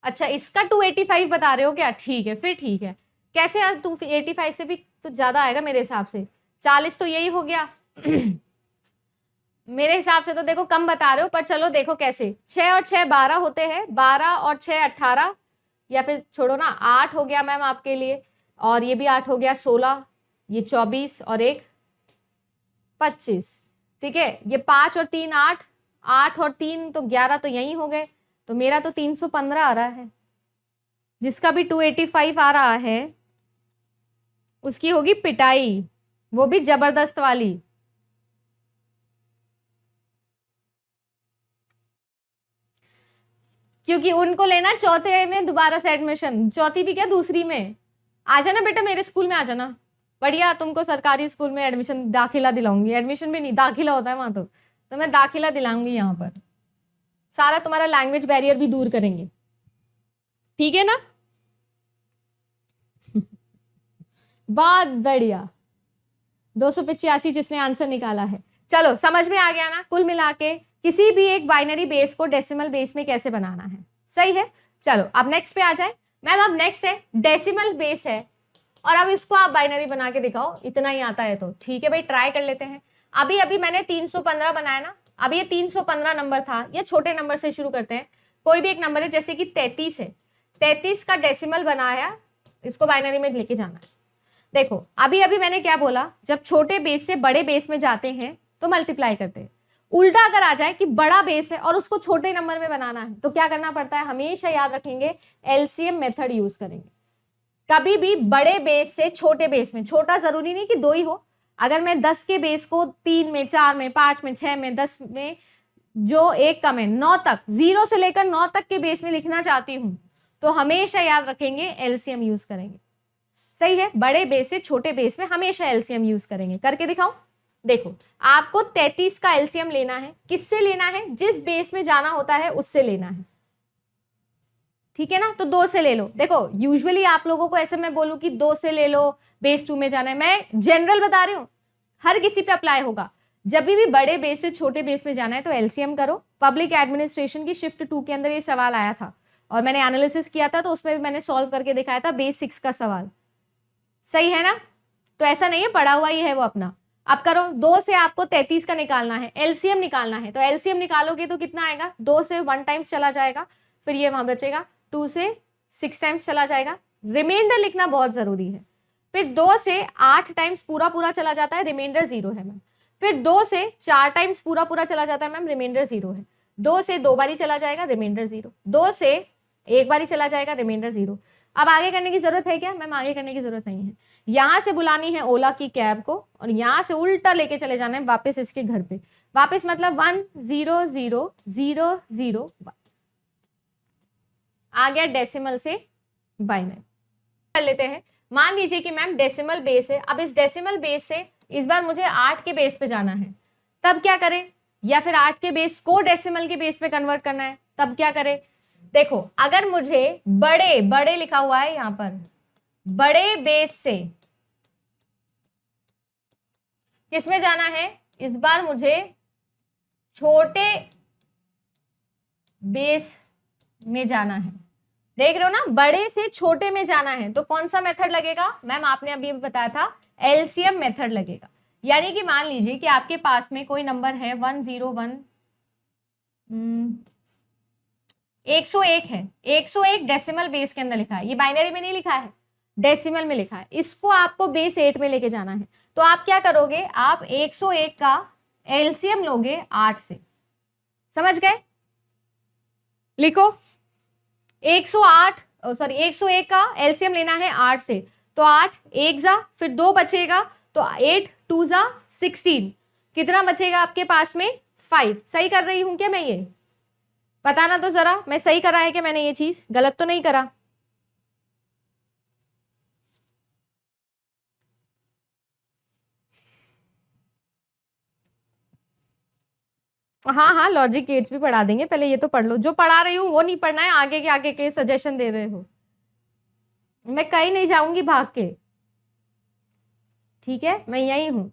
अच्छा इसका 285 बता रहे हो क्या, ठीक है फिर ठीक है। कैसे 285 से भी तो ज्यादा आएगा मेरे हिसाब से, 40 तो यही हो गया। मेरे हिसाब से तो देखो कम बता रहे हो, पर चलो देखो कैसे। 6 और 6 12 होते हैं, 12 और 6 18, या फिर छोड़ो ना 8 हो गया मैम आपके लिए, और ये भी 8 हो गया 16, ये 24 और 1 25, ठीक है। ये 5 और 3 8, 8 और 3 तो 11 तो यही हो गए। तो मेरा तो 315 आ रहा है, जिसका भी 285 आ रहा है उसकी होगी पिटाई, वो भी जबरदस्त वाली। क्योंकि उनको लेना चौथे में दोबारा से एडमिशन, चौथी भी क्या दूसरी में। आ जाना बेटा मेरे स्कूल में आ जाना, बढ़िया तुमको सरकारी स्कूल में एडमिशन दाखिला दिलाऊंगी, एडमिशन भी नहीं दाखिला होता है वहां तो मैं दाखिला दिलाऊंगी यहाँ पर, सारा तुम्हारा लैंग्वेज बैरियर भी दूर करेंगे, ठीक है ना। बहुत बढ़िया, 285 जिसने आंसर निकाला है। चलो समझ में आ गया ना, कुल मिला के किसी भी एक बाइनरी बेस को डेसिमल बेस में कैसे बनाना है, सही है। चलो अब नेक्स्ट पे आ जाए। मैम अब नेक्स्ट है डेसिमल बेस है, और अब इसको आप बाइनरी बना के दिखाओ, इतना ही आता है तो ठीक है भाई, ट्राई कर लेते हैं। अभी अभी मैंने 315 बनाया ना, अब ये 315 नंबर था, ये छोटे नंबर से शुरू करते हैं। कोई भी एक नंबर है, जैसे कि 33 है, 33 का डेसिमल बनाया, इसको बाइनरी में लेके जाना है। देखो अभी अभी मैंने क्या बोला, जब छोटे बेस से बड़े बेस में जाते हैं तो मल्टीप्लाई करते हैं। उल्टा अगर आ जाए कि बड़ा बेस है और उसको छोटे नंबर में बनाना है तो क्या करना पड़ता है, हमेशा याद रखेंगे एलसीएम मेथड यूज करेंगे। कभी भी बड़े बेस से छोटे बेस में, छोटा जरूरी नहीं कि 2 ही हो, अगर मैं 10 के बेस को 3 में, 4 में, 5 में, 6 में, 10 में, जो एक कम है 9 तक, 0 से लेकर 9 तक के बेस में लिखना चाहती हूं तो हमेशा याद रखेंगे एलसीएम यूज करेंगे, सही है। बड़े बेस से छोटे बेस में हमेशा एलसीएम यूज करेंगे। करके दिखाओ। देखो आपको 33 का एलसीएम लेना है, किससे लेना है, जिस बेस में जाना होता है उससे लेना है, ठीक है ना। तो 2 से ले लो। देखो यूजुअली आप लोगों को ऐसे मैं बोलूं कि 2 से ले लो, बेस 2 में जाना है, मैं जनरल बता रही हूं, हर किसी पे अप्लाई होगा। जब भी बड़े बेस से छोटे बेस में जाना है तो एलसीएम करो। पब्लिक एडमिनिस्ट्रेशन की शिफ्ट 2 के अंदर ये सवाल आया था और मैंने एनालिसिस किया था, तो उसमें भी मैंने सॉल्व करके दिखाया था बेस 6 का सवाल, सही है ना। तो ऐसा नहीं है पढ़ा हुआ ही है वो अपना। अब करो, 2 से आपको 33 का निकालना है, एलसीएम निकालना है, तो एलसीएम निकालोगे तो कितना आएगा, 2 से 1 टाइम्स चला जाएगा, फिर ये वहां बचेगा, 2 से 6 टाइम्स चला जाएगा, रिमाइंडर लिखना बहुत जरूरी है। फिर 2 से 8 टाइम्स पूरा पूरा चला जाता है, रिमाइंडर 0 है मैम। फिर 2 से 4 टाइम्स पूरा पूरा चला जाता है मैम, रिमाइंडर 0 है। 2 से 2 बारी चला जाएगा, रिमाइंडर 0। 2 से 1 बारी चला जाएगा, रिमाइंडर 0। अब आगे करने की जरूरत है क्या मैम, आगे करने की जरूरत नहीं है। यहां से बुलानी है ओला की कैब को और यहां से उल्टा लेके चले जाना है वापस इसके घर पे, वापस मतलब 1 0 0 0 0 1 आ गया डेसिमल से बाइनरी। कर लेते हैं। मान लीजिए कि मैम डेसिमल बेस है, अब इस डेसिमल बेस से इस बार मुझे 8 के बेस पे जाना है, तब क्या करें, या फिर 8 के बेस को डेसिमल के बेस पे कन्वर्ट करना है, तब क्या करें। देखो अगर मुझे बड़े बड़े लिखा हुआ है यहां पर, बड़े बेस से किसमें जाना है, इस बार मुझे छोटे बेस में जाना है। देख रहे हो ना, बड़े से छोटे में जाना है तो कौन सा मेथड लगेगा मैम, आपने अभी बताया था एलसीएम मेथड लगेगा। यानी कि मान लीजिए कि आपके पास में कोई नंबर है 101 101 है, 101 डेसिमल बेस के अंदर लिखा है, ये बाइनरी में नहीं लिखा है, डेसिमल में लिखा है, इसको आपको बेस 8 में लेके जाना है। तो आप क्या करोगे, आप 101 का एलसीएम लोगे 8 से, समझ गए। लिखो 108 सॉरी 101 का एलसीएम लेना है 8 से, तो 8 1 जा, फिर 2 बचेगा, तो 8 2 जा 16, कितना बचेगा आपके पास में 5। सही कर रही हूं क्या मैं, ये बताना तो जरा, मैं सही करा है कि मैंने ये चीज गलत तो नहीं करा। हाँ हाँ लॉजिक गेट्स भी पढ़ा देंगे, पहले ये तो पढ़ लो, जो पढ़ा रही हूँ वो नहीं पढ़ना है, आगे के सजेशन दे रहे हो, मैं कहीं नहीं जाऊंगी भाग के, ठीक है, मैं यही हूं,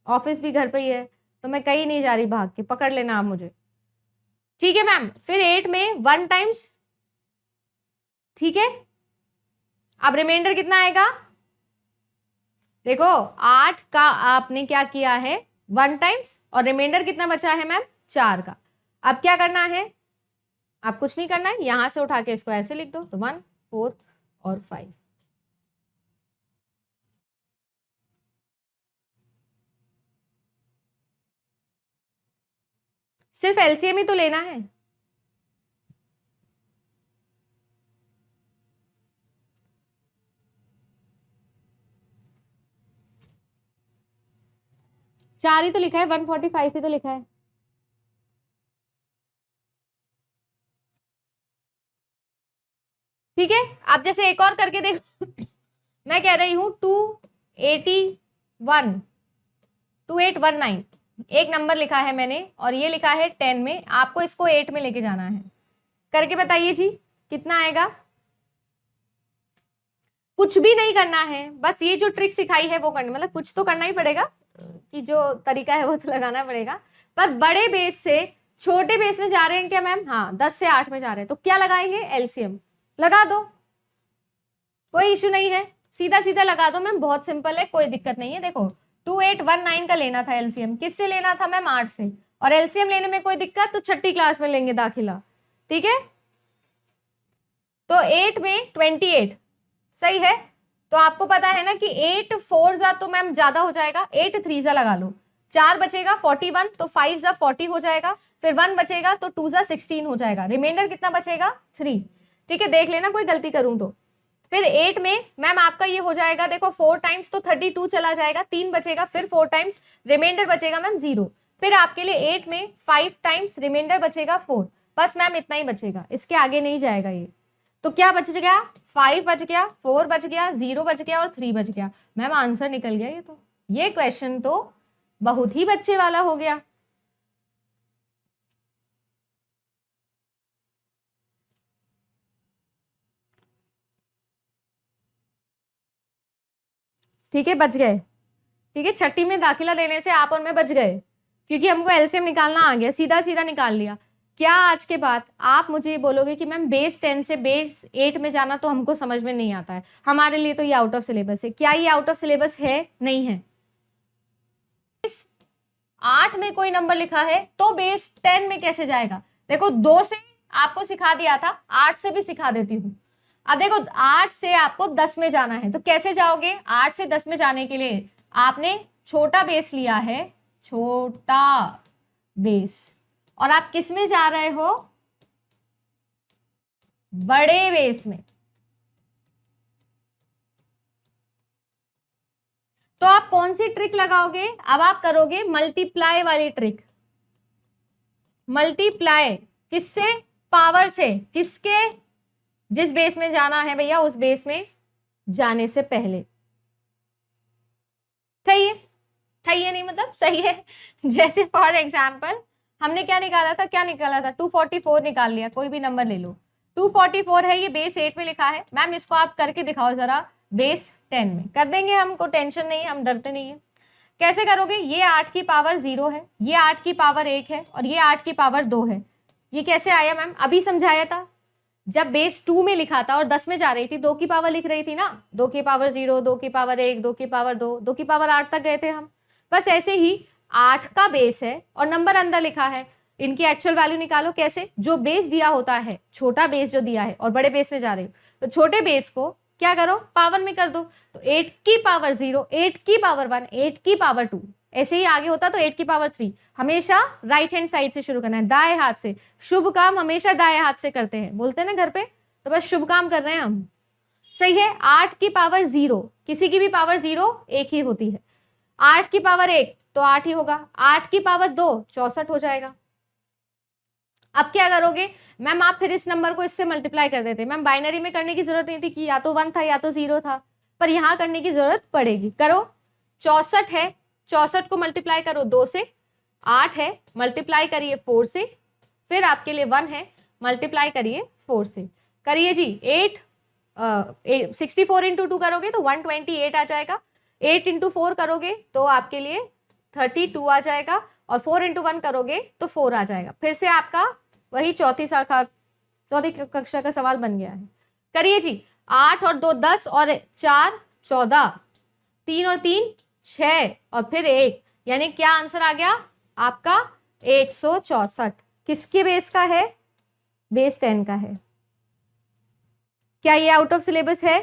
ऑफिस भी घर पे ही है, तो मैं कहीं नहीं जा रही भाग के, पकड़ लेना आप मुझे, ठीक है मैम। फिर 8 में 1 टाइम्स, ठीक है। अब रिमाइंडर कितना आएगा, देखो 8 का आपने क्या किया है 1 टाइम्स, और रिमाइंडर कितना बचा है मैम 4 का। अब क्या करना है, आप कुछ नहीं करना है, यहां से उठा के इसको ऐसे लिख दो, तो 1 4 और 5। सिर्फ एलसीएम ही तो लेना है, 4 ही तो लिखा है, 145 ही तो लिखा है। ठीक है, आप जैसे एक और करके देखो। मैं कह रही हूं 2819 एक नंबर लिखा है मैंने और ये लिखा है 10 में, आपको इसको 8 में लेके जाना है। करके बताइए जी कितना आएगा। कुछ भी नहीं करना है, बस ये जो ट्रिक सिखाई है वो करना, मतलब कुछ तो करना ही पड़ेगा कि जो तरीका है वो तो लगाना पड़ेगा। पर बड़े बेस से छोटे बेस में जा रहे हैं क्या मैम? हाँ, 10 से 8 में जा रहे हैं तो क्या लगाएंगे? एलसीएम लगा दो, कोई इश्यू नहीं है, सीधा सीधा लगा दो मैम, बहुत सिंपल है, कोई दिक्कत नहीं है। देखो 2819 का लेना था एलसीएम, किससे लेना था मैम? 8 से। और एलसीएम लेने में कोई दिक्कत तो छठी क्लास में लेंगे दाखिला, ठीक है। तो 8 में 28 सही है। तो आपको पता है ना कि 8 4 जा तो मैम ज्यादा हो जाएगा, 8 3 जा लगा लो, 4 बचेगा 41, तो 5 जा 40 हो जाएगा, फिर 1 बचेगा तो 2 जा 16 हो जाएगा, रिमाइंडर कितना बचेगा? 3। ठीक है, देख लेना कोई गलती करूं तो। फिर 8 में मैम आपका ये हो जाएगा, देखो 4 टाइम्स तो 32 चला जाएगा, 3 बचेगा, फिर 4 टाइम्स, रिमाइंडर बचेगा मैम 0। फिर आपके लिए 8 में 5 टाइम्स, रिमाइंडर बचेगा 4। बस मैम इतना ही बचेगा, इसके आगे नहीं जाएगा ये। तो क्या बच गया? 5 बच गया, 4 बच गया, 0 बच गया और 3 बच गया। मैम आंसर निकल गया ये तो। ये क्वेश्चन तो बहुत ही बच्चे वाला हो गया। ठीक है, बच गए। ठीक है, छठी में दाखिला लेने से आप और मैं बच गए, क्योंकि हमको एलसीएम निकालना आ गया, सीधा सीधा निकाल लिया। क्या आज के बाद आप मुझे बोलोगे कि मैम बेस 10 से बेस 8 में जाना तो हमको समझ में नहीं आता है, हमारे लिए तो ये आउट ऑफ सिलेबस है? क्या ये आउट ऑफ सिलेबस है? नहीं है। इस 8 में कोई नंबर लिखा है तो बेस 10 में कैसे जाएगा? देखो 2 से आपको सिखा दिया था, 8 से भी सिखा देती हूँ। अब देखो 8 से आपको 10 में जाना है तो कैसे जाओगे? 8 से 10 में जाने के लिए आपने छोटा बेस लिया है, छोटा बेस, और आप किस में जा रहे हो? बड़े बेस में। तो आप कौन सी ट्रिक लगाओगे? अब आप करोगे मल्टीप्लाई वाली ट्रिक। मल्टीप्लाई किससे? पावर से। किसके? जिस बेस में जाना है भैया उस बेस में जाने से पहले। सही है? सही है नहीं मतलब सही है। जैसे फॉर एग्जाम्पल हमने क्या निकाला था? क्या निकाला था? 244 निकाल लिया, कोई भी नंबर ले लो। 244 है, ये बेस 8 में लिखा है। मैम इसको आप करके दिखाओ जरा बेस 10 में। कर देंगे, हमको टेंशन नहीं है, हम डरते नहीं है। कैसे करोगे? ये 8 की पावर 0 है, ये 8 की पावर 1 है और ये 8 की पावर 2 है। ये कैसे आया मैम? अभी समझाया था, जब बेस 2 में लिखा था और 10 में जा रही थी, 2 की पावर लिख रही थी ना, 2 की पावर 0, 2 की पावर 1, 2 की पावर 2, 2 की पावर 8 तक गए थे हम। बस ऐसे ही 8 का बेस है और नंबर अंदर लिखा है, इनकी एक्चुअल वैल्यू निकालो। कैसे? जो बेस दिया होता है, छोटा बेस जो दिया है और बड़े बेस में जा रहे हो, तो छोटे बेस को क्या करो? पावर में कर दो। तो 8 की पावर 0, 8 की पावर 1, 8 की पावर 2, ऐसे ही आगे होता तो 8 की पावर 3। हमेशा राइट हैंड साइड से शुरू करना है, दाएं हाथ से। शुभ काम हमेशा दाएं हाथ से करते हैं, बोलते हैं ना घर पे, तो बस शुभ काम कर रहे हैं हम। सही है। 8 की पावर 0, किसी की भी पावर 0 एक ही होती है। 8 की पावर 1 तो 8 ही होगा, 8 की पावर 2 64 हो जाएगा। अब क्या करोगे मैम? आप फिर इस नंबर को इससे मल्टीप्लाई कर देते। मैम बाइनरी में करने की जरूरत नहीं थी कि या तो 1 था या तो 0 था, पर यहां करने की जरूरत पड़ेगी। करो, 64 है, 64 को मल्टीप्लाई करो 2 से, 8 है मल्टीप्लाई करिए 4 से, फिर आपके लिए 1 है मल्टीप्लाई करिए 4 से। करिए जी। 64 इंटू 2 करोगे तो 128 आ जाएगा, 8 इंटू 4 करोगे तो आपके लिए 32 आ जाएगा, और 4 इंटू 1 करोगे तो 4 आ जाएगा। फिर से आपका वही चौथी कक्षा का सवाल बन गया है। करिए जी। 8 और 2 10 और 4 14, 3 और 3 6 और फिर 1, यानी क्या आंसर आ गया आपका? 164। किसके बेस का है? बेस 10 का है। क्या ये आउट ऑफ सिलेबस है?